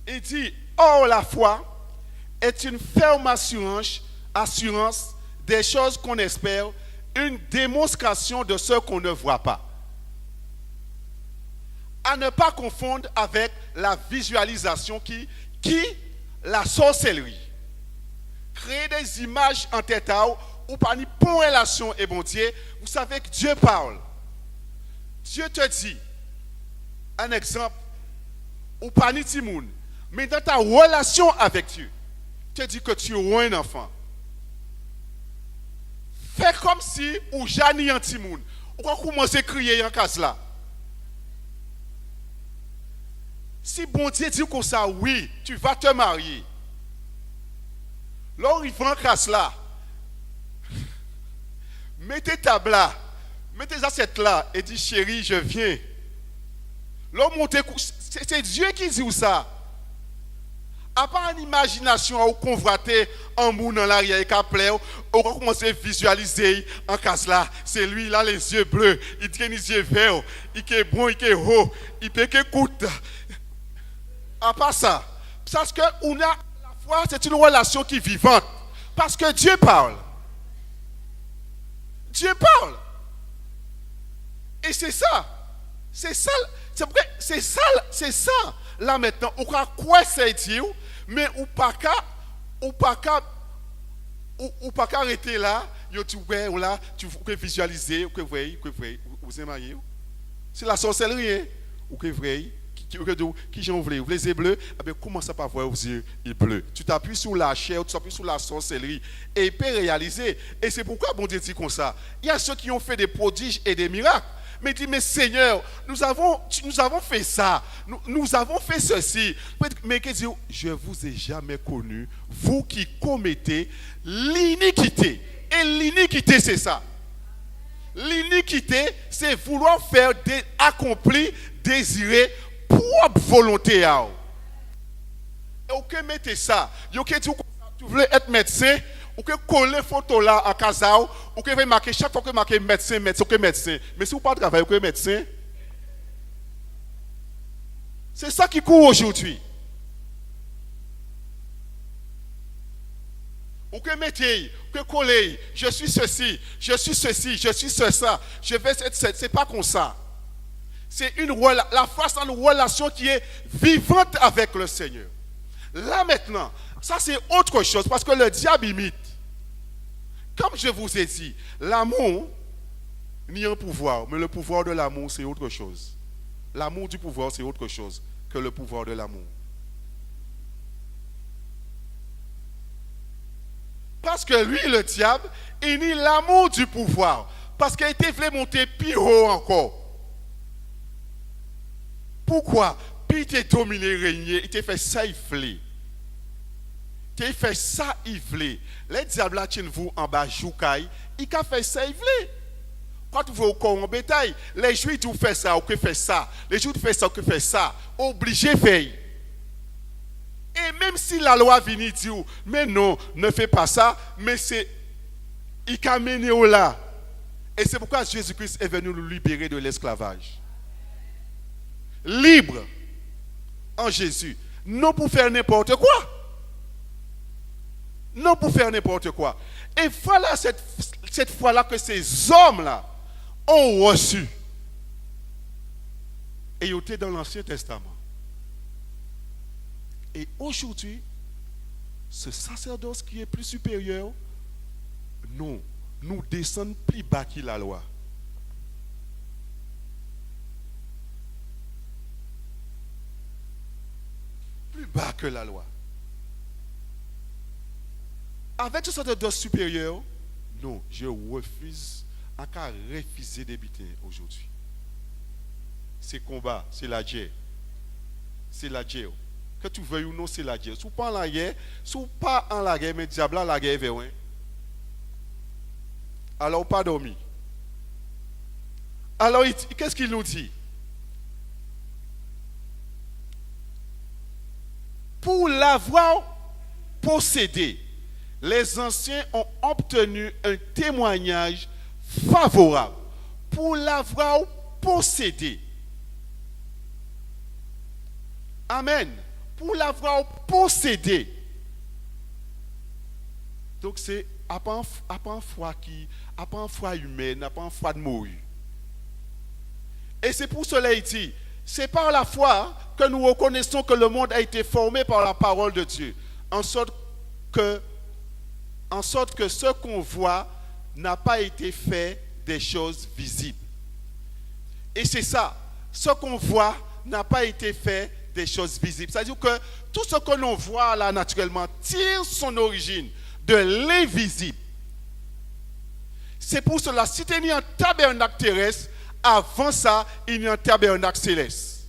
Il dit, or la foi est une ferme assurance des choses qu'on espère, une démonstration de ce qu'on ne voit pas. À ne pas confondre avec la visualisation qui la sorcellerie. Créer des images en tête ou par une bonne relation et bon Dieu, vous savez que Dieu parle. Dieu te dit, un exemple, ou pas ni timoun, mais dans ta relation avec Dieu, te dit que tu es un enfant. Fais comme si ou jani un timoun, ou quand commencer à crier en case là. Si bon Dieu dit comme ça, oui, tu vas te marier. Là, il va en case là. Mettez table là, mettez assiettes là et dit chérie, je viens. Là, c'est Dieu qui dit ça. À part une imagination ou convoiter un monde dans l'arrière et qu'à plaire, on va commencer à visualiser en case là. C'est lui, il a les yeux bleus, il a les yeux verts, il est bon, il est haut, il peut écouter. À part ça, parce que on a la foi, c'est une relation qui est vivante. Parce que Dieu parle. Dieu parle. Et c'est ça. C'est ça. C'est ça. Là maintenant, on croit quoi c'est Dieu, mais ou pas arrêter là, tu peux visualiser, vous aimez. C'est la sorcellerie, hein? Ou que vrai. Qui j'en voulais, les yeux bleus, comment ça pas voir aux yeux bleus? Tu t'appuies sur la chair, tu t'appuies sur la sorcellerie et il peut réaliser. Et c'est pourquoi bon Dieu dit comme ça. Il y a ceux qui ont fait des prodiges et des miracles. Mais il dit, mais Seigneur, nous avons fait ça, nous avons fait ceci. Mais qu'il dit, je vous ai jamais connu, vous qui commettez l'iniquité. Et l'iniquité, c'est ça. L'iniquité, c'est vouloir faire accomplir, désirer propre volonté. Et ok, mettez ça. Tu veux être médecin, ou que coller photo là à casa, ou que marquer chaque fois que marquer médecin. Mais si vous pas travailler que médecin, c'est ça qui court aujourd'hui. Ou que mettez, ou que coller, je suis ceci, je suis ça, je vais être, c'est pas comme ça. C'est la foi, c'est une relation qui est vivante avec le Seigneur. Là maintenant, ça c'est autre chose parce que le diable imite. Comme je vous ai dit, l'amour n'y a un pouvoir, mais le pouvoir de l'amour c'est autre chose. L'amour du pouvoir c'est autre chose que le pouvoir de l'amour. Parce que lui, le diable, il nie l'amour du pouvoir. Parce qu'il était voulu monter plus haut encore. Pourquoi? Puis il t'a dominé, régné, il t'a fait ça, il voulait. Il t'a fait ça, il voulait. Les diables là, tiennent vous en bas, joukaï, il a fait ça, il voulait. Quand vous voyez au corps en bétail, les juifs vous faites ça, ou que fait ça. Les juifs font ça, ou que fait ça. Obligé de faire. Et même si la loi vient dire, mais non, ne fais pas ça, mais c'est, il a mené au là. Et c'est pourquoi Jésus-Christ est venu nous libérer de l'esclavage. Libre en Jésus. Non pour faire n'importe quoi. Non pour faire n'importe quoi. Et voilà cette fois-là que ces hommes-là ont reçu. Et il était dans l'Ancien Testament. Et aujourd'hui, ce sacerdoce qui est plus supérieur, non, nous descendons plus bas que la loi. Plus bas que la loi. Avec ce sacerdoce supérieur, non, je refuse, encore refuser d'habiter aujourd'hui. C'est combat, c'est la guerre. C'est la guerre. Que tu veuilles ou non, c'est la guerre. Si vous pas en la guerre, si vous pas en la guerre, mais diable la guerre vers alors pas dormi. Alors qu'est-ce qu'il nous dit? Pour l'avoir possédé, les anciens ont obtenu un témoignage favorable. Pour l'avoir possédé. Amen. Pour l'avoir possédé. Donc c'est pas une foi humaine, pas une foi de morue. Et c'est pour cela qu'il dit, c'est par la foi que nous reconnaissons que le monde a été formé par la parole de Dieu, en sorte que ce qu'on voit n'a pas été fait des choses visibles. Et c'est ça, ce qu'on voit n'a pas été fait des choses visibles. C'est-à-dire que tout ce que l'on voit là naturellement tire son origine de l'invisible. C'est pour cela, si tu es un tabernacle terrestre, avant ça, il y a un tabernacle céleste.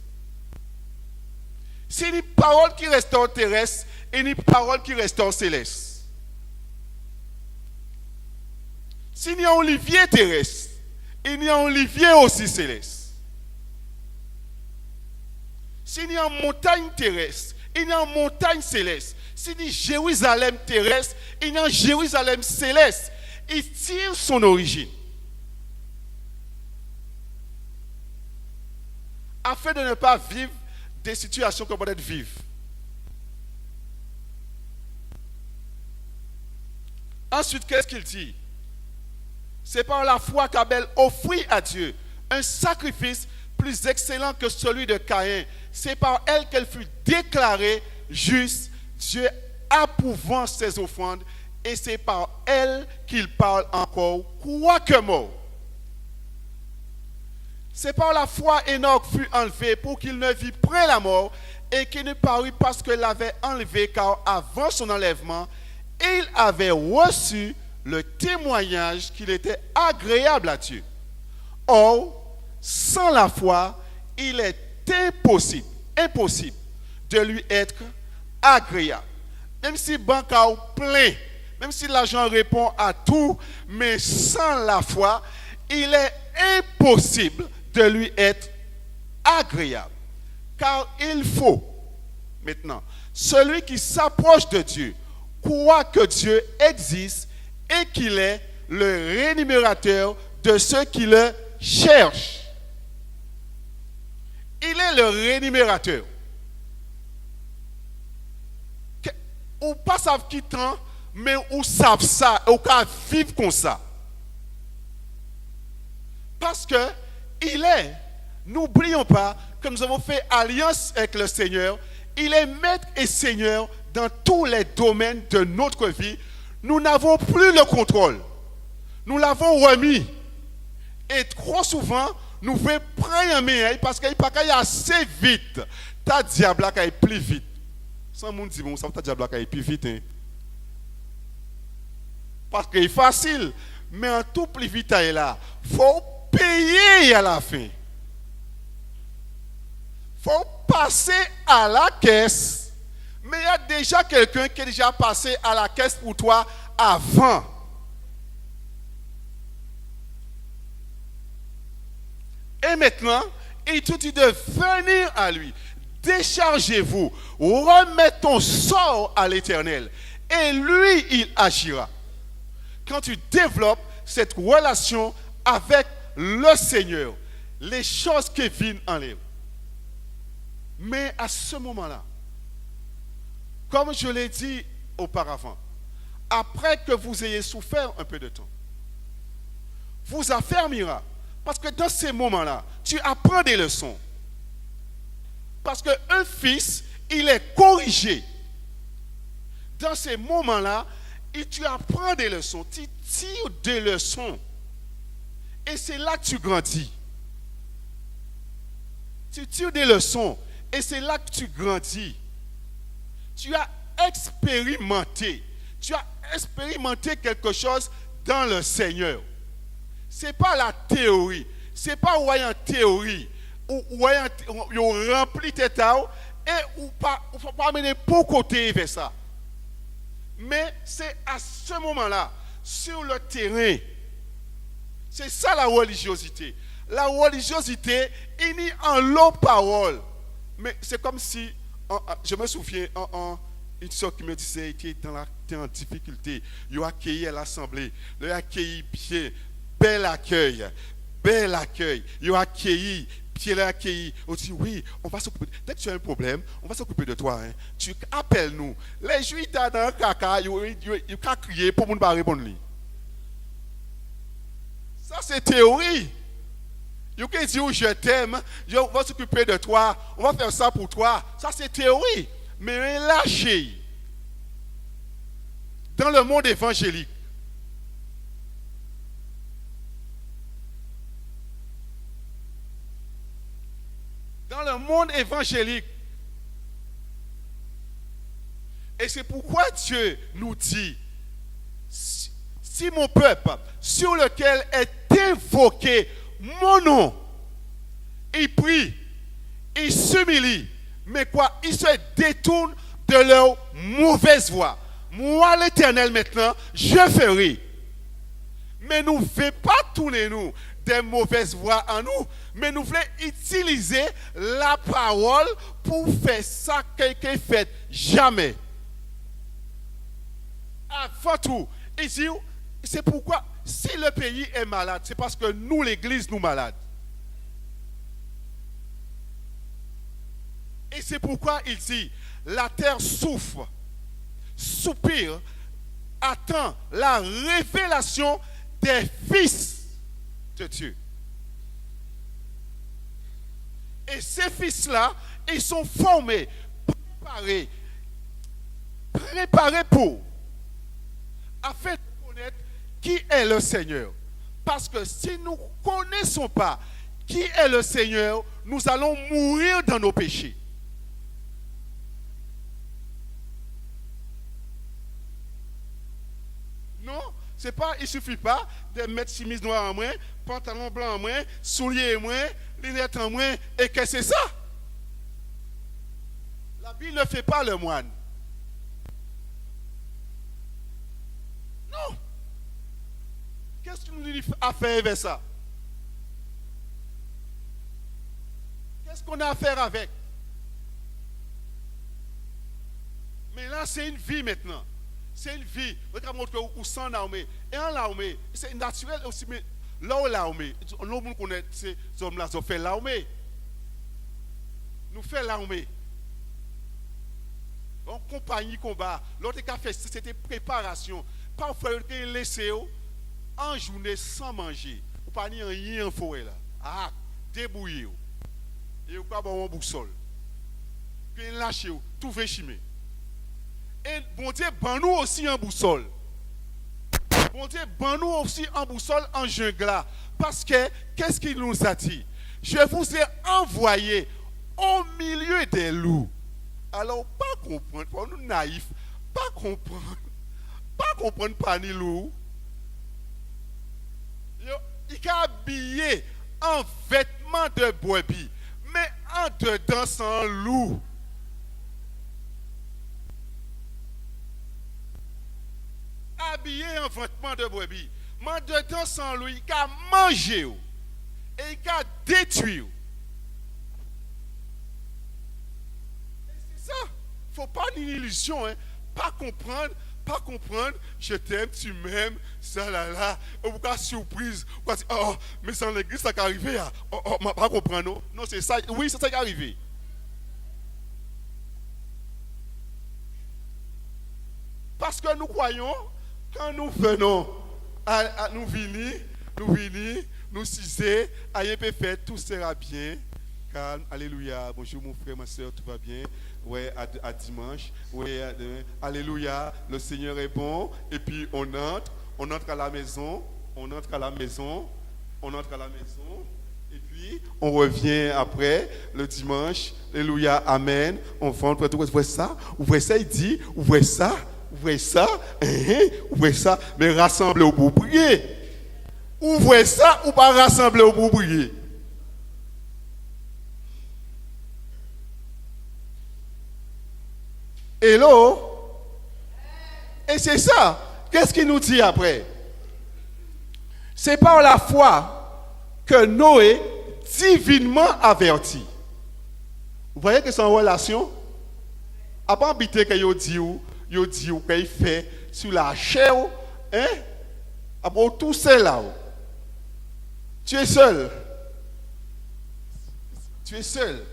C'est une parole qui restaure terrestre et une parole qui restaure céleste. S'il y a un olivier terrestre, il y a un olivier aussi céleste. S'il y a une montagne terrestre, il y a une montagne céleste. S'il y a Jérusalem terrestre, il y a un Jérusalem céleste. Il tire son origine. Afin de ne pas vivre des situations qu'on peut vivre. Ensuite, qu'est-ce qu'il dit? C'est par la foi qu'Abel offrit à Dieu un sacrifice plus excellent que celui de Caïn. C'est par elle qu'elle fut déclarée juste, Dieu approuvant ses offrandes, et c'est par elle qu'il parle encore, quoique mort. C'est par la foi Enoch fut enlevé pour qu'il ne vît point la mort et qu'il ne parut parce que l'avait enlevé, car avant son enlèvement, il avait reçu le témoignage qu'il était agréable à Dieu. Or, sans la foi, il est impossible de lui être agréable. Même si banque a plein, même si l'argent répond à tout, mais sans la foi, il est impossible de lui être agréable. Car il faut, maintenant, celui qui s'approche de Dieu, croit que Dieu existe et qu'il est le rémunérateur de ceux qui le cherchent. Il est le rémunérateur. Ou pas savent qui tant, mais ou savent ça, ou qu'à vivre comme ça. Parce que il est, n'oublions pas que nous avons fait alliance avec le Seigneur, il est maître et Seigneur dans tous les domaines de notre vie. Nous n'avons plus le contrôle. Nous l'avons remis. Et trop souvent, nous voulons prendre un meilleur parce qu'il n'y a assez vite. Ta diable qui est plus vite. Sans monde dit bon, ça ta diable qui est plus vite. Hein? Parce qu'il est facile. Mais en tout plus vite, il est là. Il faut payer à la fin. Il faut passer à la caisse. Mais il y a déjà quelqu'un qui est déjà passé à la caisse pour toi avant. Et maintenant, il te dit de venir à lui. Déchargez-vous. Remets ton sort à l'Éternel. Et lui, il agira. Quand tu développes cette relation avec le Seigneur, les choses qui viennent enlèvent. Mais à ce moment-là, comme je l'ai dit auparavant, après que vous ayez souffert un peu de temps, vous affermira. Parce que dans ces moments-là, tu apprends des leçons. Parce qu'un fils, il est corrigé. Dans ces moments-là, et tu apprends des leçons, tu tires des leçons. Et c'est là que tu grandis. Tu tires des leçons. Et c'est là que tu grandis. Tu as expérimenté. Tu as expérimenté quelque chose dans le Seigneur. Ce n'est pas la théorie. Ce n'est pas en théorie. Ou rempli tes tailles et ou pas mener pour côté vers ça. Mais c'est à ce moment-là, sur le terrain, c'est ça la religiosité. La religiosité est née en l'eau parole. Mais c'est comme si, je me souviens, une soeur qui me disait qu'il était en difficulté. Il a accueilli à l'assemblée. Il a accueilli bien, bel accueil. Bel accueil. Il a accueilli. Puis il a accueilli. On dit oui, on va s'occuper. Dès que tu as un problème, on va s'occuper de toi. Hein. Tu appelles nous. Les juifs dans un caca, ils ont crié pour ne pas répondre. Ça c'est théorie. Ils ont dit je t'aime, on va s'occuper de toi, on va faire ça pour toi. Ça c'est théorie. Mais lâché. Dans le monde évangélique. Dans le monde évangélique. Et c'est pourquoi Dieu nous dit, si mon peuple, sur lequel est invoqué mon nom, il prie, il s'humilie, mais quoi, il se détourne de leur mauvaise voie. Moi, l'Éternel, maintenant, je ferai. Mais nous ne voulons pas tourner nous des mauvaises voies en nous, mais nous voulons utiliser la parole pour faire ça quelqu'un fait jamais. Avant tout, il dit, c'est pourquoi si le pays est malade, c'est parce que nous, l'Église, nous malades. Et c'est pourquoi il dit, la terre souffre, soupire, attend la révélation des fils de Dieu. Et ces fils-là, ils sont formés, préparés pour, afin de connaître qui est le Seigneur. Parce que si nous ne connaissons pas qui est le Seigneur, nous allons mourir dans nos péchés. Non, c'est pas, il ne suffit pas de mettre chemise noire en main, pantalon blanc en main, souliers en main, lunettes en main, et que c'est ça. La Bible ne fait pas le moine. Non. Qu'est-ce que nous dit à faire avec ça? Qu'est-ce qu'on a à faire avec? Mais là, c'est une vie maintenant. C'est une vie. Regardez où sont l'armée. Et en l'armée, c'est naturel aussi, mais là où l'armée, nous connaissons ces hommes-là, ils ont fait l'armée. Nous faisons l'armée. En compagnie combat. L'autre qui a fait, c'était préparation. Parfois, il a laissé en journée sans manger. Ou pas ni rien en forêt là. Ah, débrouillé. Et vous pas bon boussole. Puis il lâche tout fait chimer. Et bon Dieu, ban nous aussi en boussole. Bon Dieu, ban nous aussi en boussole en jungle. Parce que, qu'est-ce qu'il nous a dit? Je vous ai envoyé au milieu des loups. Alors, pas comprendre, pour nous naïfs, pas comprendre pas ni loup. Il est habillé en vêtements de brebis, mais en dedans sans loup. Habillé en vêtements de brebis, mais dedans sans loup, il a mangé et il a détruit. Ça, il ne faut pas une illusion, hein? Pas comprendre, je t'aime, tu m'aimes, ça là, ou pas surprise, ou dire, oh, mais c'est en l'église, ça qui est arrivé, oh, pas comprendre, non, non, c'est ça, oui, c'est ça qui est arrivé. Parce que nous croyons, quand nous venons à nous venir, nous ciser, rien peut faire, tout sera bien, calme. Alléluia. Bonjour mon frère, ma soeur, tout va bien? Ouais, à dimanche. Ouais, alléluia. Le Seigneur est bon. Et puis on entre à la maison, on entre à la maison, on entre à la maison. Et puis on revient après le dimanche. Alléluia, amen. On va ouvrez ça, il dit, ouvrez ça, ouvrez ça, mais rassemblez-vous pour prier. Ouvrez ça ou pas rassembler pour prier. Hello? Et c'est ça. Qu'est-ce qu'il nous dit après? C'est par la foi que Noé, divinement averti. Vous voyez que c'est en relation? À pas habiter que yo dit ou qu'il fait sur la chair, hein? Après tout seul là. Tu es seul. Tu es seul.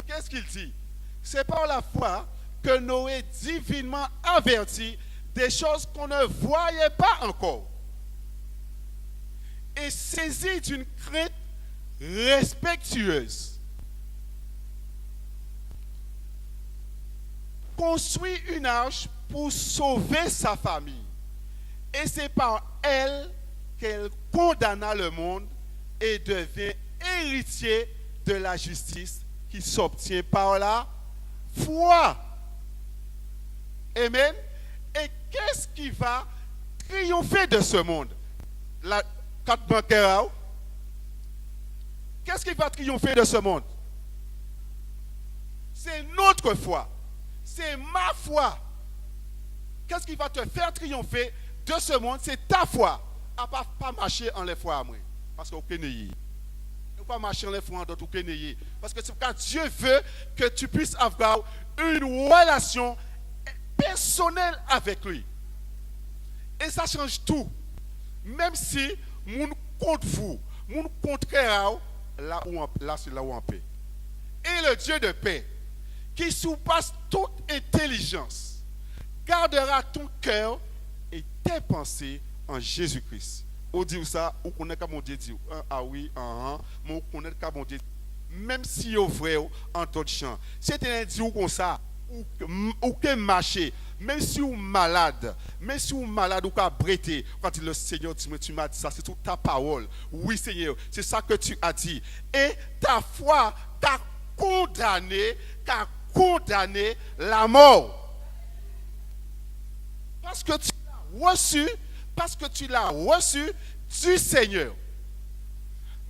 Qu'est-ce qu'il dit? C'est par la foi que Noé divinement averti des choses qu'on ne voyait pas encore. Et saisi d'une crainte respectueuse, construit une arche pour sauver sa famille. Et c'est par elle qu'elle condamna le monde et devient héritier de la justice qui s'obtient par la foi. Amen. Et qu'est-ce qui va triompher de ce monde? La carte bancaire. Qu'est-ce qui va triompher de ce monde? C'est notre foi. C'est ma foi. Qu'est-ce qui va te faire triompher de ce monde? C'est ta foi. À pas marcher en les foi à moi. Parce qu'on connaît. Ne pas marcher en les foi d'autres connaît. Parce que c'est quand Dieu veut que tu puisses avoir une relation personnelle avec lui. Et ça change tout. Même si mon contre vous, mon contraire, là c'est là où on paix. Et le Dieu de paix, qui surpasse toute intelligence, gardera ton cœur et tes pensées en Jésus-Christ. On dit ça, on connaît comme on dit, ah oui, mais on connaît comme on dit, même si on vrai en tout champ. C'est un dit comme ça, ou que marcher, même si on malade, ou qu'à bretter, quand le Seigneur tu m'as dit ça, c'est toute ta parole. Oui Seigneur, c'est ça que tu as dit. Et ta foi t'a condamné la mort. Parce que tu l'as reçu du Seigneur.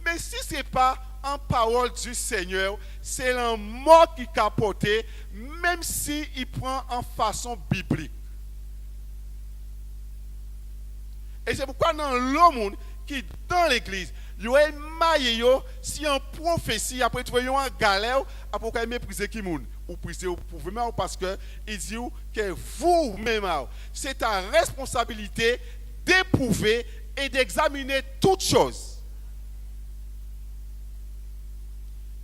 Mais si ce n'est pas en parole du Seigneur, c'est la mort qui capote, même s'il prend en façon biblique. Et c'est pourquoi dans le monde qui dans l'église, il y a une maille, si en prophétie, après tu vois en galère, après tu mépriser qui monde ou priser pour vous-même parce que il dit que vous-même, c'est ta responsabilité d'éprouver et d'examiner toutes choses.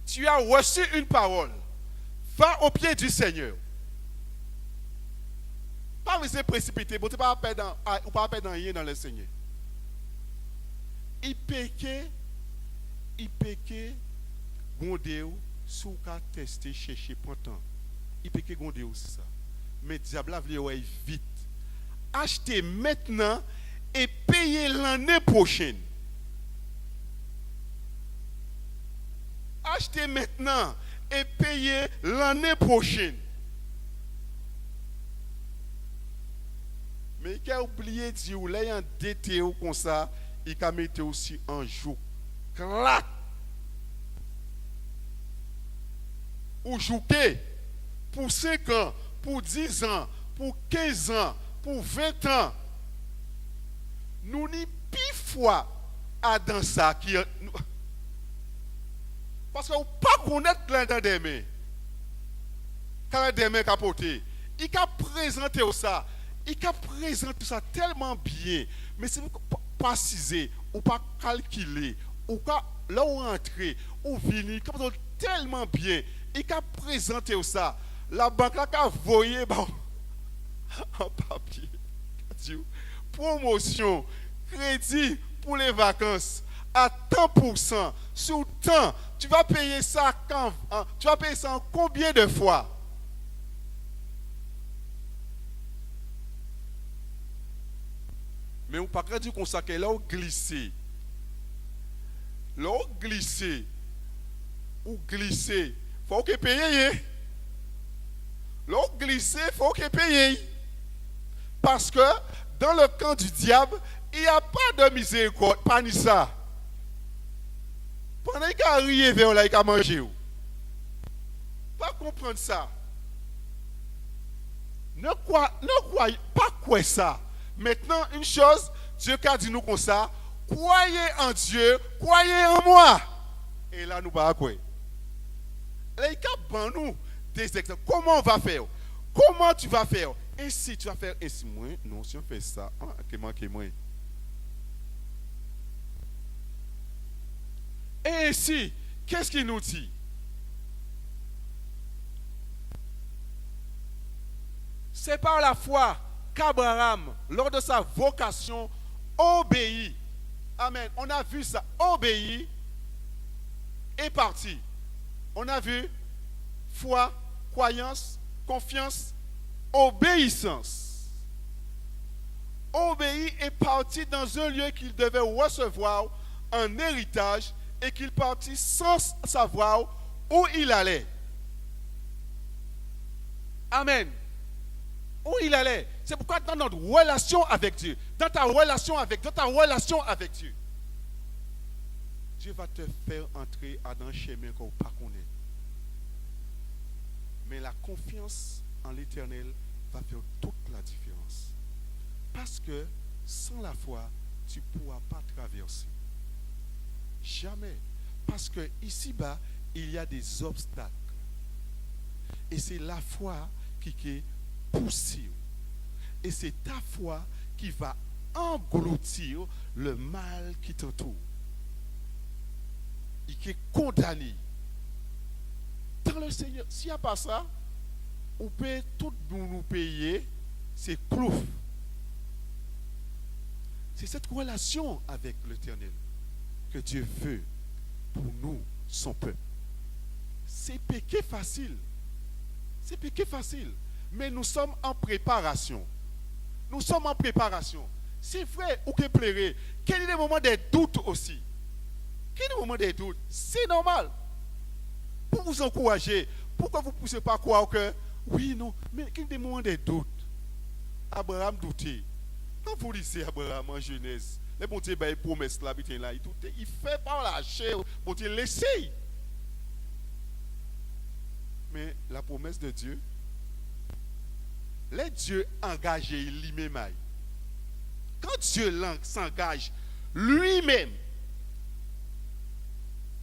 Tu as reçu une parole. Va au pied du Seigneur. Pas rester précipité, bon, tu ne pas perdre rien dans le Seigneur. Il péquait, gondéo, sous qu'à tester, chercher, pourtant. Il péquait gondéo, c'est ça. Mais diable a voulu vite. Acheter maintenant et payer l'année prochaine. Acheter maintenant et payer l'année prochaine. Mais il a oublié de dire, ou là, il a endetté comme ça, il a mis aussi en joue. Clac! Ou jouer pour 5 ans, pour 10 ans, pour 15 ans, pour 20 ans. Nous n'y pis fois à dans ça qui. Parce que vous ne pas connaître l'un des mains. Quand des mains capoté, il a présenté ça. Il a présenté ça tellement bien. Mais si vous ne pas préciser, ou pas calculer, ou pas là où entrer, ou venir, tellement bien. Il a présenté ça. La banque a voyé en papier. Promotion, crédit pour les vacances. à tant pour cent, sur tant, tu vas payer ça quand, tu vas payer ça en combien de fois? Mais on ne peut pas dire qu'on s'est là où glisser. Là où glisser, ou glisser, il faut que payer. Là où glisser, il faut que payer. Parce que dans le camp du diable, il n'y a pas de miséricorde, pas ni ça. Pendant qu'il a arrivé vers là, il a mangé. Pas comprendre ça. Ne croyez pas quoi ça. Maintenant, une chose, Dieu a dit nous comme ça, croyez en Dieu, croyez en moi. Et là, nous pas quoi. Là, il a nous des exemples. Comment on va faire? Comment tu vas faire? Ainsi, tu vas faire ainsi. Moi, non, si on fait ça, moi. Et ainsi, qu'est-ce qu'il nous dit? C'est par la foi qu'Abraham, lors de sa vocation, obéit. Amen. On a vu ça. Obéit et parti. On a vu foi, croyance, confiance, obéissance. Obéit et parti dans un lieu qu'il devait recevoir en héritage et qu'il partit sans savoir où il allait. Amen. Où il allait. C'est pourquoi dans notre relation avec Dieu, dans ta relation avec Dieu, Dieu va te faire entrer dans un chemin qu'on ne pas connaître. Mais la confiance en l'Éternel va faire toute la différence. Parce que sans la foi, tu ne pourras pas traverser. Jamais. Parce que ici-bas, il y a des obstacles. Et c'est la foi qui est poussée. Et c'est ta foi qui va engloutir le mal qui t'entoure. Et qui est condamné. Dans le Seigneur, s'il n'y a pas ça, on peut tout nous payer, c'est clouf. C'est cette relation avec l'Éternel que Dieu veut pour nous, son peuple. C'est péché facile. C'est péché facile. Mais nous sommes en préparation. Nous sommes en préparation. C'est vrai ou que plairait. Quel est le moment des doutes aussi? Quel est le moment des doutes? C'est normal. Pour vous encourager, pourquoi vous ne poussez pas croire que oui, non, mais quel est le moment des doutes? Abraham doutait. Quand vous lisez Abraham en Genèse, le bon Dieu il promesse là, il fait par la chair, bon Dieu l'essaye. Mais la promesse de Dieu, les dieux engagés lui-même. Quand Dieu s'engage lui-même,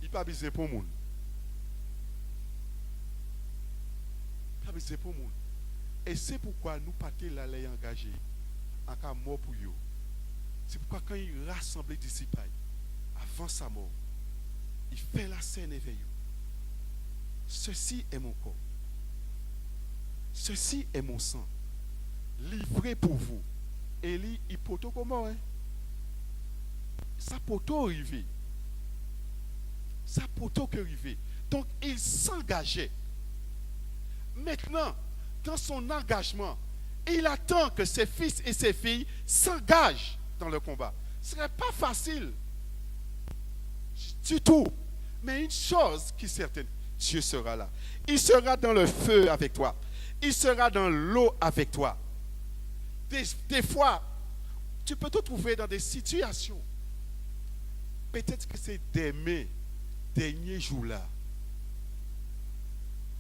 il n'a pas besoin pour le monde. Il n'a pas besoin pour le monde. Et c'est pourquoi nous partons là les engagés en cas mort pour eux. C'est pourquoi quand il rassemble les disciples avant sa mort, il fait la scène éveillée. Ceci est mon corps. Ceci est mon sang. Livré pour vous. Et lui, il peut comment? Ça peut arriver. Ça peut arriver. Donc, il s'engageait. Maintenant, dans son engagement, il attend que ses fils et ses filles s'engagent dans le combat. Ce ne serait pas facile du tout. Mais une chose qui est certaine, Dieu sera là. Il sera dans le feu avec toi. Il sera dans l'eau avec toi. Des fois, tu peux te trouver dans des situations. Peut-être que c'est des derniers jours-là.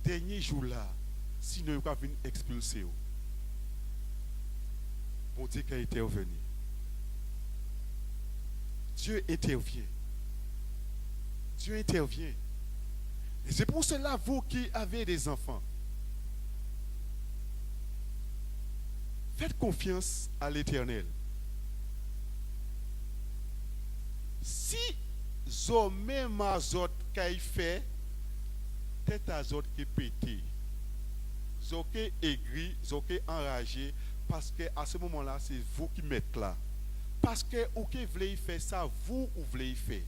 Derniers jours-là. Sinon, il va venir expulser. Bon Dieu qui a intervenu. Dieu intervient. Dieu intervient. Et c'est pour cela, vous qui avez des enfants, faites confiance à l'Éternel. Si zomé mazot qu'il fait, tête à zot qui pété, zoké aigri, zoké enragé, parce que à ce moment-là, c'est vous qui mettez là. Parce que ou qui voulez faire ça, vous ou voulez faire.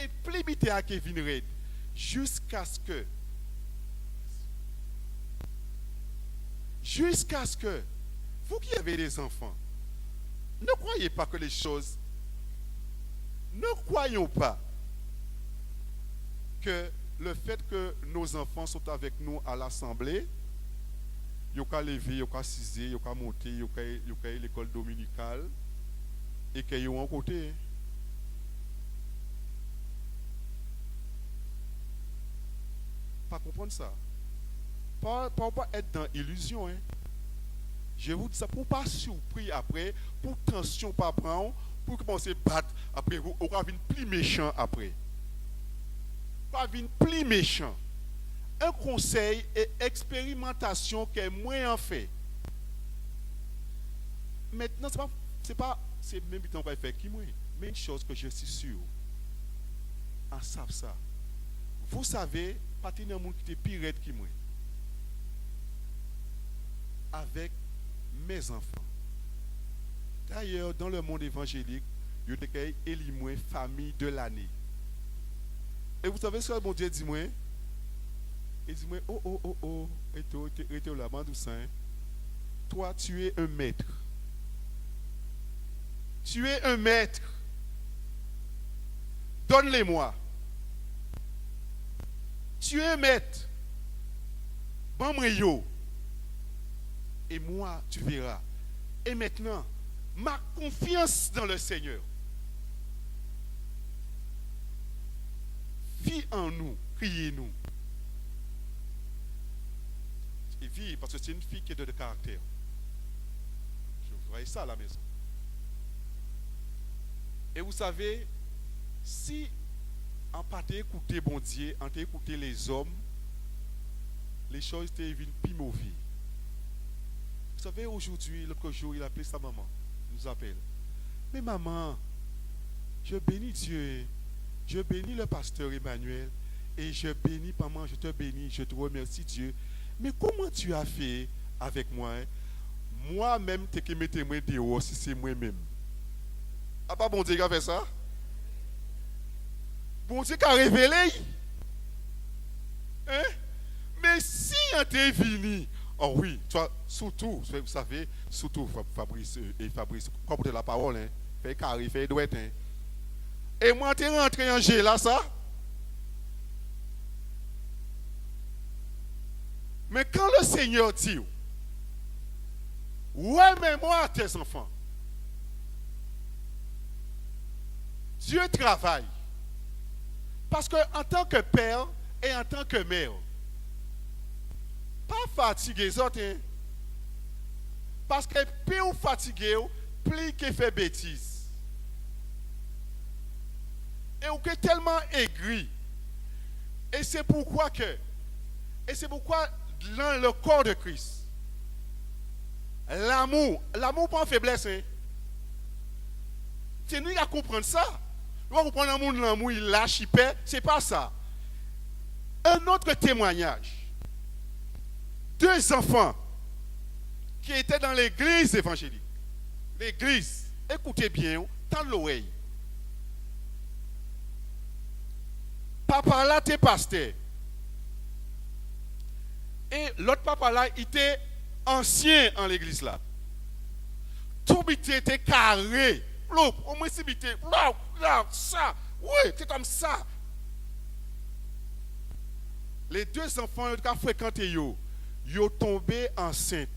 et plimité à Kevin Red jusqu'à ce que vous qui avez des enfants, ne croyez pas que les choses, ne croyons pas que le fait que nos enfants sont avec nous à l'assemblée, ils ont lever, ils ont ciser, ils ont monter, ils ont l'école dominicale et qu'ils ont un côté. Pas comprendre ça. Pas être dans l'illusion. Hein. Je vous dis ça pour pas surpris après, pour tension pas prendre, pour commencer à battre après, vous va venir plus méchant après. Va venir plus méchant. Un conseil et expérimentation que moi en fait. Maintenant, c'est même temps qu'on va faire qui moi. Mais une chose que je suis sûr, en savent ça. Vous savez, pas de monde qui est pire que moi. Avec mes enfants. D'ailleurs, dans le monde évangélique, il y a élu famille de l'année. Et vous savez ce que mon Dieu dit moi? Il dit moi, oh, et toi là, Mandousin, toi tu es un maître. Tu es un maître. Donne-les-moi. Tu es un maître. Bon, yo. Et moi, tu verras. Et maintenant, ma confiance dans le Seigneur. Vis en nous, criez-nous. Et vis, parce que c'est une fille qui est de caractère. Je voyais ça à la maison. Et vous savez, si en pas écouter bon Dieu, en écouter les hommes, les choses étaient plus mauvaises. Vous savez, aujourd'hui, l'autre jour, il a appelé sa maman. Il nous appelle. Mais maman, je bénis Dieu. Je bénis le pasteur Emmanuel. Et je bénis, maman, je te bénis, je te remercie Dieu. Mais comment tu as fait avec moi? Moi-même, tu que mettez moi dehors si c'est moi-même. Ah pas bon Dieu qui a fait ça? Bon Dieu qui a révélé. Hein? Mais si on t'est venu, oh oui, toi, surtout, vous savez, surtout Fabrice, quoi pour la parole, hein? Fait carré, fait douette, hein? Et moi, t'es rentré en G là, ça? Mais quand le Seigneur dit, ouais, mais moi, tes enfants, Dieu travaille. Parce qu'en tant que père et en tant que mère, pas fatigué les autres. Hein? Parce que plus vous fatiguez, plus vous fait bêtise. Et vous êtes tellement aigri. Et c'est pourquoi dans le corps de Christ, l'amour pas en faiblesse. Hein? C'est nous qui comprendre ça. Nous comprendre l'amour, il lâche, il perd. C'est pas ça. Un autre témoignage. 2 enfants qui étaient dans l'église évangélique. L'église, écoutez bien, tendez l'oreille. Papa là, t'es pasteur. Et l'autre papa là, il était ancien en l'église là. Tout était carré. Au moins, c'est ça. Oui, c'est comme ça. Les 2 enfants qui ont fréquenté, ils ont tombé enceinte.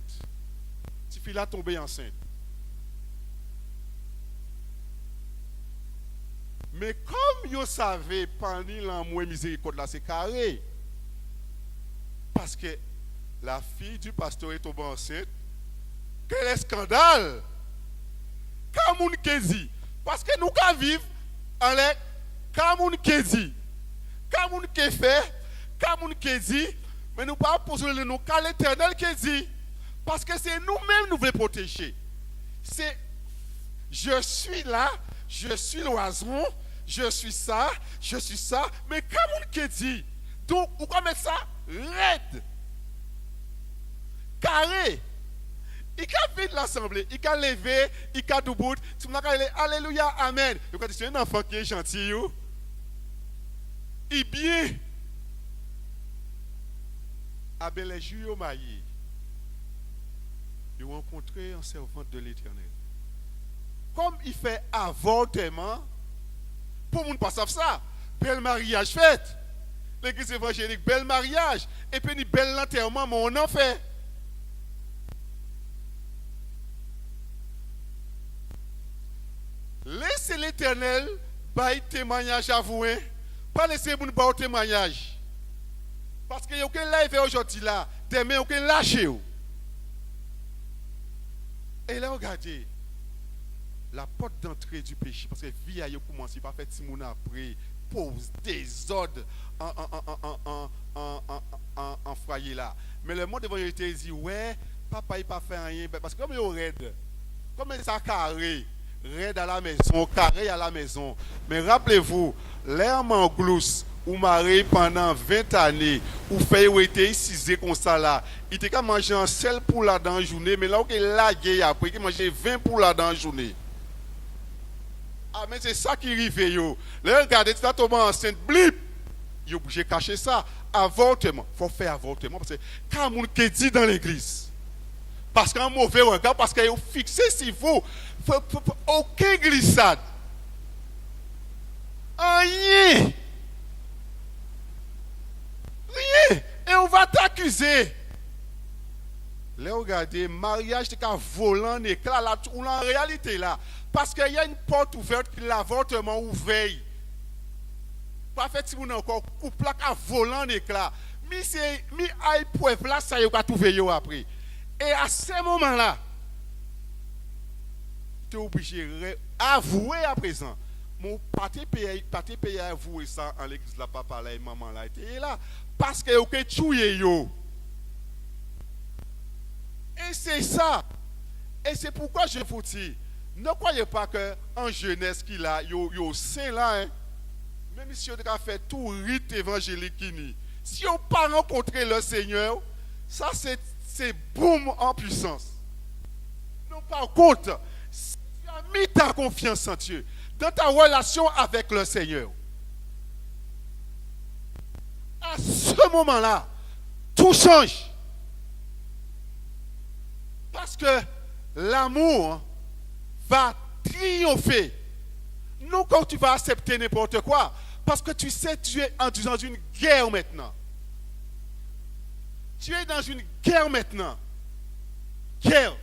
Cette fille-là a tombé enceinte. Mais comme vous savez, parmi l'amour et miséricorde là, c'est carré. Parce que la fille du pasteur est tombée enceinte. Quel scandale! Comme on dit, parce que nous vivons en l'air, comme on dit, comme on fait, comme on dit, mais nous ne pouvons pas poser le nom qu'à l'Éternel qui dit. Parce que c'est nous-mêmes nous voulons protéger. C'est je suis là, je suis l'oiseau, je suis ça, mais comme on dit, donc on va mettre ça raide, carré. Il a fait de l'assemblée, il a levé, il a debout. Si vous avez alléluia, amen. Vous avez dit, c'est un enfant qui est gentil. Et bien, Abel et Jules ont marié. Ils ont rencontré un servante de l'Éternel. Comme il fait avortement, pour ne pas savoir ça, bel mariage fait. L'église évangélique, bel mariage. Et puis, bel enterrement, mais on en fait. Laissez l'Éternel bailler témoignage à vous. Pas laisser vous bailler témoignage. Parce qu'il y a aucun live aujourd'hui là. Demain, il y a aucun lâché. Et là, regardez. La porte d'entrée du péché. Parce que la vie a commencé par faire Timoun après. Pose des ordres en foyer là. Mais le monde évangélique dit, ouais, papa il pas fait rien. Parce que comme il est raide. Comme ça carré. Raide à la maison, carré à la maison. Mais rappelez-vous, l'herbe en glousse, ou marié pendant 20 années, ou fait ou était ici comme ça là, il était qu'à manger un seul poulet dans la journée, mais là où il est lagué après, il mangeait 20 poulets dans la journée. Ah, mais c'est ça qui arrive, yo. Là, regardez, tu as tombé enceinte, blip! Il est obligé de cacher ça. Avortement. Il faut faire avortement parce que quand on est dit dans l'église, parce qu'un mauvais regard, parce qu'il est fixé sur vous, aucune glissade. Rien. Rien. Et on va t'accuser. Là, regardez, mariage, c'est qu'un volant éclat, là, ou en réalité, là. Parce qu'il y a une porte ouverte, qui l'avortement ouvert. Pas fait, si vous n'avez encore couple là, qu'un volant éclat. Mais c'est, mais à épreuve là, ça y est, qu'à trouver après. Et à ce moment-là, tu es obligé d'avouer à présent. Mon pâté paye à avouer ça en l'église, là, papa là et maman là, était là. Parce que vous avez tué yo. Et c'est ça. Et c'est pourquoi je vous dis, ne croyez pas qu'en jeunesse qu'il a, yo saint là, hein. Même si on a fait tout rite évangélique, si on n'a pas rencontré le Seigneur, ça c'est boum en puissance. Non, par contre, si tu as mis ta confiance en Dieu, dans ta relation avec le Seigneur, à ce moment-là, tout change. Parce que l'amour va triompher. Non, quand tu vas accepter n'importe quoi, parce que tu sais, tu es dans une guerre maintenant. Tu es dans une guerre maintenant. Guerre.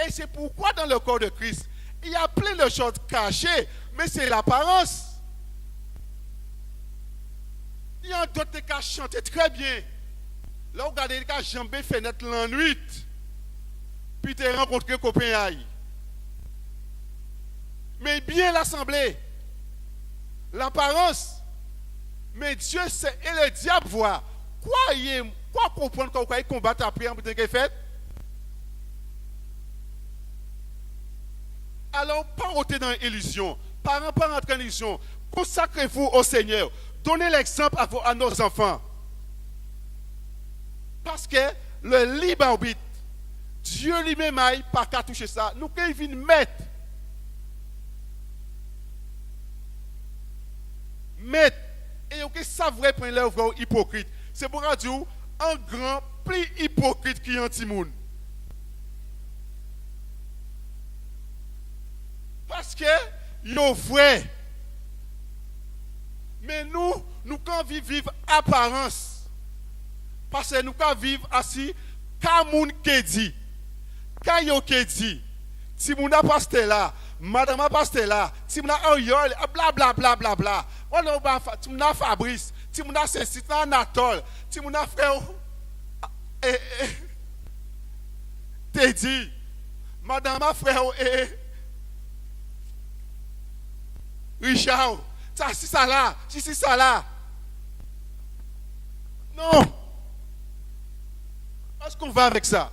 Et c'est pourquoi dans le corps de Christ, il y a plein de choses cachées, mais c'est l'apparence. Il y a d'autres qui chantent très bien. Là, vous regardez les gars jambé fenêtre la nuit. Puis tu as rencontré un copain. Mais bien l'assemblée. L'apparence. Mais Dieu sait et le diable voit. Quoi comprendre quand vous combattre après en tant que fait? Alors, pas rentrer dans l'illusion. Pas rentrer dans l'illusion. Consacrez-vous au Seigneur. Donnez l'exemple à nos enfants. Parce que le libre arbitre, Dieu lui-même n'a pas qu'à toucher ça. Nous, quand il vient mettre, et ok, ça vrai prendre l'œuvre hypocrite. C'est pour dire un grand plus hypocrite qui est anti-monde. Parce que yo vrai. Mais nous quand vivre apparence. Parce que nous quand vivre assis quand moun ke dit. Quand yo ke dit. Si moun a pasté là, madame a pasté là, si moun a oyol, bla bla bla bla bla. On a si moun a Fabrice, si moun a Cécile, Anatole, si moun a frère te dit madame a frère Richard, ça si ça là, si ça là. Non. Est-ce qu'on va avec ça?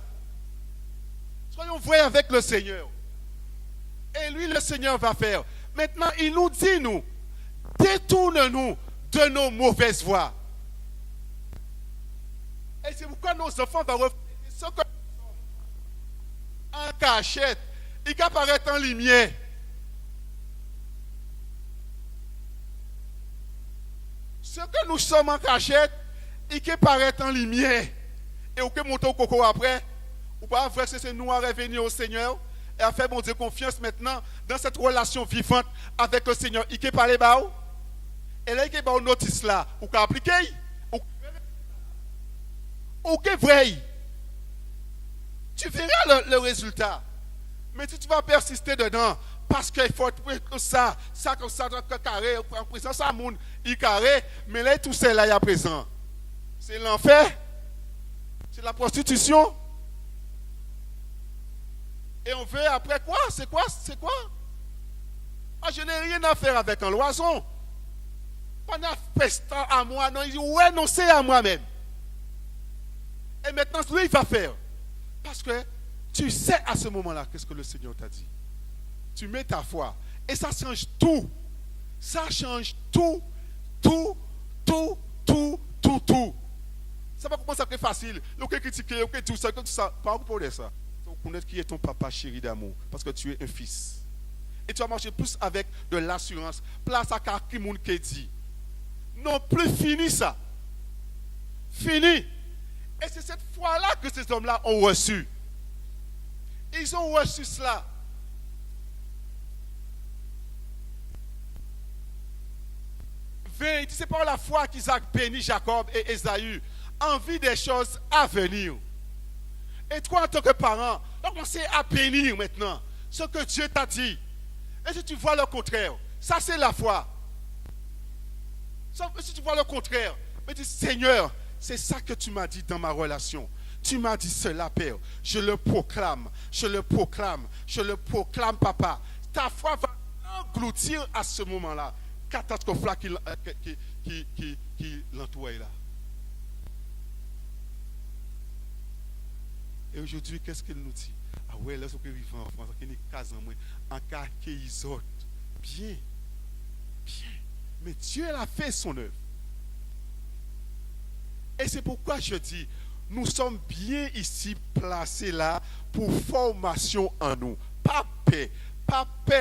Soyons vrais avec le Seigneur. Et lui, le Seigneur va faire. Maintenant, il nous dit, nous, détourne-nous de nos mauvaises voies. Et c'est pourquoi nos enfants vont refléter ce que nous sommes. En cachette, il apparaît en lumière. Ce que nous sommes en cachette, il qui paraît en lumière. Et au que monte au coco après, ou pas vrai que c'est nous à revenir au Seigneur et à faire mon Dieu confiance maintenant dans cette relation vivante avec le Seigneur. Il qui parle bas. Et là, il qui est notice là, ou qui appliquer, ou qui vrai. Tu verras le résultat. Mais si tu vas persister dedans, parce qu'il faut que ça comme ça, carré, en présent, ça, monde, il carré, mais là, tout ça, là, il y a présent. C'est l'enfer, c'est la prostitution. Et on veut après quoi? C'est quoi? Ah, je n'ai rien à faire avec un loison. Pas d'affaire à moi, non, il dit, ouais, non, c'est à moi-même. Et maintenant, lui, il va faire. Parce que tu sais à ce moment-là qu'est-ce que le Seigneur t'a dit. Tu mets ta foi. Et ça change tout. Ça change tout. Ça va commencer à être facile. Vous critiquer, vous tout ça. Pas pour ça. Tu vas connaître qui est ton papa chéri d'amour. Parce que tu es un fils. Et tu vas marcher plus avec de l'assurance. Place à qui monde qui dit. Non plus fini ça. Fini. Et c'est cette foi-là que ces hommes-là ont reçu. Ils ont reçu cela. C'est par la foi qu'Isaac bénit Jacob et Ésaü en vue des choses à venir. Et toi, en tant que parent, commencez à bénir maintenant ce que Dieu t'a dit. Et si tu vois le contraire, ça c'est la foi. Si tu vois le contraire, mais dis Seigneur, c'est ça que tu m'as dit dans ma relation. Tu m'as dit cela, Père. Je le proclame, papa. Ta foi va engloutir à ce moment-là. Catastrophe-là qui l'entoure là. Et aujourd'hui, qu'est-ce qu'il nous dit? Ah ouais, là, ce que vivons en France, qui est casé en cas qu'ils autres. Bien. Mais Dieu a fait son œuvre. Et c'est pourquoi je dis, nous sommes bien ici placés là pour formation en nous. Pas paix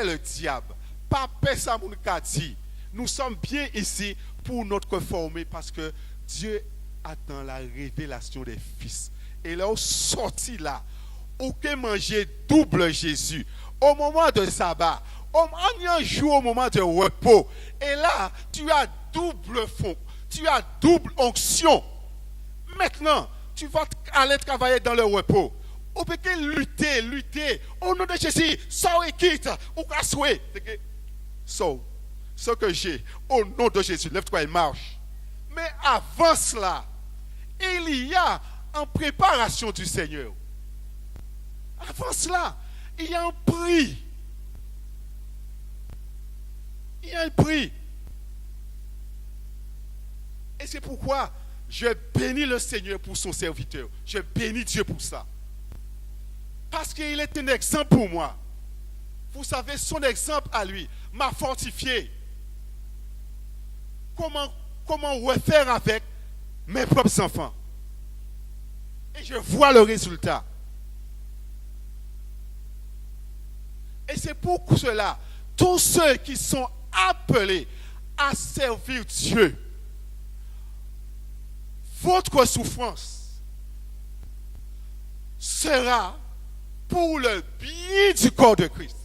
le diable. Pas paix ça mon cas dit. Nous sommes bien ici pour notre former parce que Dieu attend la révélation des fils. Et là, au sorti là, aucun manger double Jésus. Au moment de sabbat, un jour au moment de repos. Et là, tu as double fond, tu as double onction. Maintenant, tu vas aller travailler dans le repos. On peut lutter. Au nom de Jésus, sors et quitte. Ou casse-toi. Sors. Ce que j'ai, au nom de Jésus, lève-toi et marche. Mais avant cela, il y a en préparation du Seigneur. Avant cela, il y a un prix. Et c'est pourquoi je bénis le Seigneur pour son serviteur. Je bénis Dieu pour ça. Parce qu'il est un exemple pour moi. Vous savez, son exemple à lui m'a fortifié. Comment refaire avec mes propres enfants. Et je vois le résultat. Et c'est pour cela, tous ceux qui sont appelés à servir Dieu, votre souffrance sera pour le bien du corps de Christ.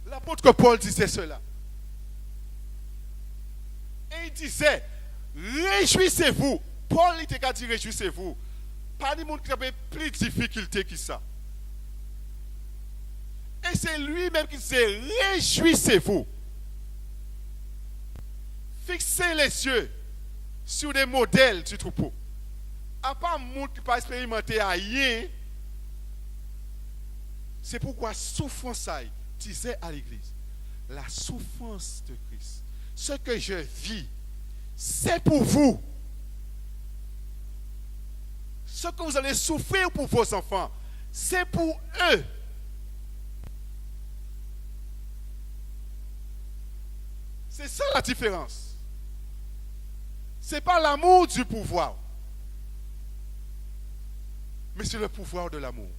L'apôtre Paul disait cela. Et il disait, réjouissez-vous. Paul il t'a dit réjouissez-vous. Pas de monde qui avait plus de difficultés que ça. Et c'est lui-même qui disait, réjouissez-vous. Fixez les yeux sur des modèles du troupeau. À part le monde qui n'a pas expérimenté à rien, c'est pourquoi souffrance disait à l'église, la souffrance de Christ, ce que je vis, c'est pour vous. Ce que vous allez souffrir pour vos enfants, c'est pour eux. C'est ça la différence. Ce n'est pas l'amour du pouvoir, mais c'est le pouvoir de l'amour.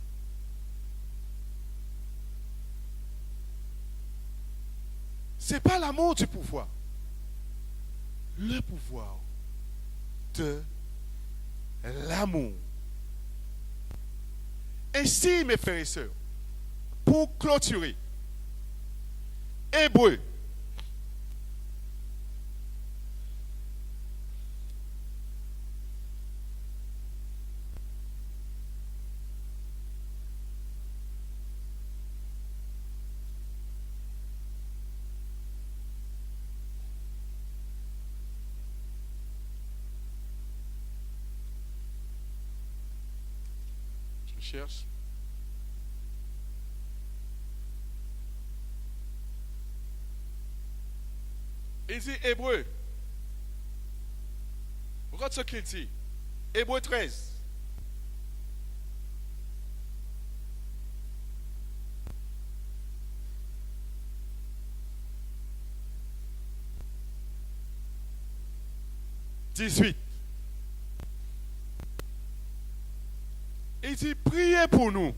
Ce n'est pas l'amour du pouvoir. Le pouvoir de l'amour. Ainsi, mes frères et sœurs, pour clôturer, Hébreux, je cherche. Il dit Hébreu. Regarde ce qu'il dit. Hébreu 13. « 18. Il dit, priez pour nous,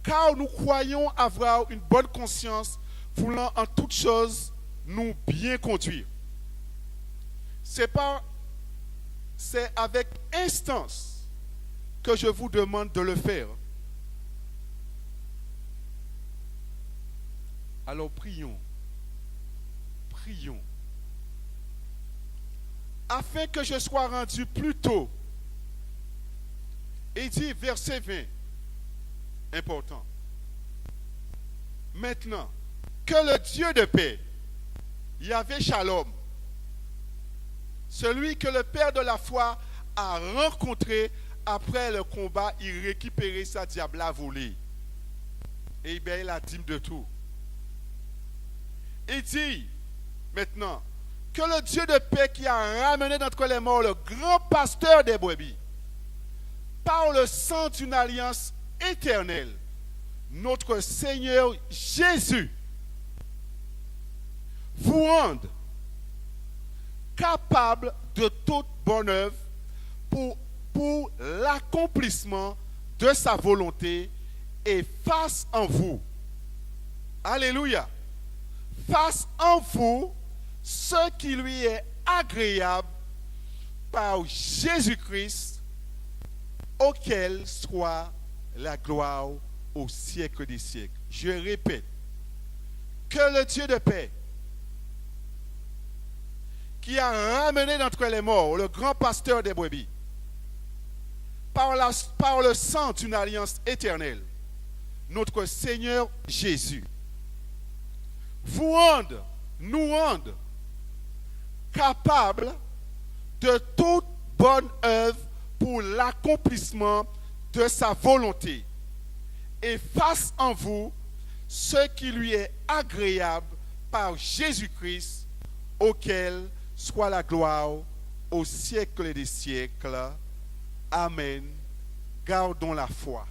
car nous croyons avoir une bonne conscience, voulant en toutes choses nous bien conduire. C'est avec instance que je vous demande de le faire. Alors prions, afin que je sois rendu plus tôt. Il dit, verset 20, important. Maintenant, que le Dieu de paix, Yahvé Shalom, celui que le Père de la foi a rencontré après le combat, il récupérait sa diable à voler. Et bien, il a dîme de tout. Il dit, maintenant, que le Dieu de paix qui a ramené d'entre les morts le grand pasteur des brebis, par le sang d'une alliance éternelle, notre Seigneur Jésus, vous rende capable de toute bonne œuvre pour l'accomplissement de sa volonté et fasse en vous, alléluia, fasse en vous ce qui lui est agréable par Jésus-Christ, auquel soit la gloire au siècle des siècles. Je répète, que le Dieu de paix, qui a ramené d'entre les morts le grand pasteur des brebis, par le sang d'une alliance éternelle, notre Seigneur Jésus, nous rende capables de toute bonne œuvre pour l'accomplissement de sa volonté et fasse en vous ce qui lui est agréable par Jésus-Christ, auquel soit la gloire au siècle des siècles. Amen. Gardons la foi.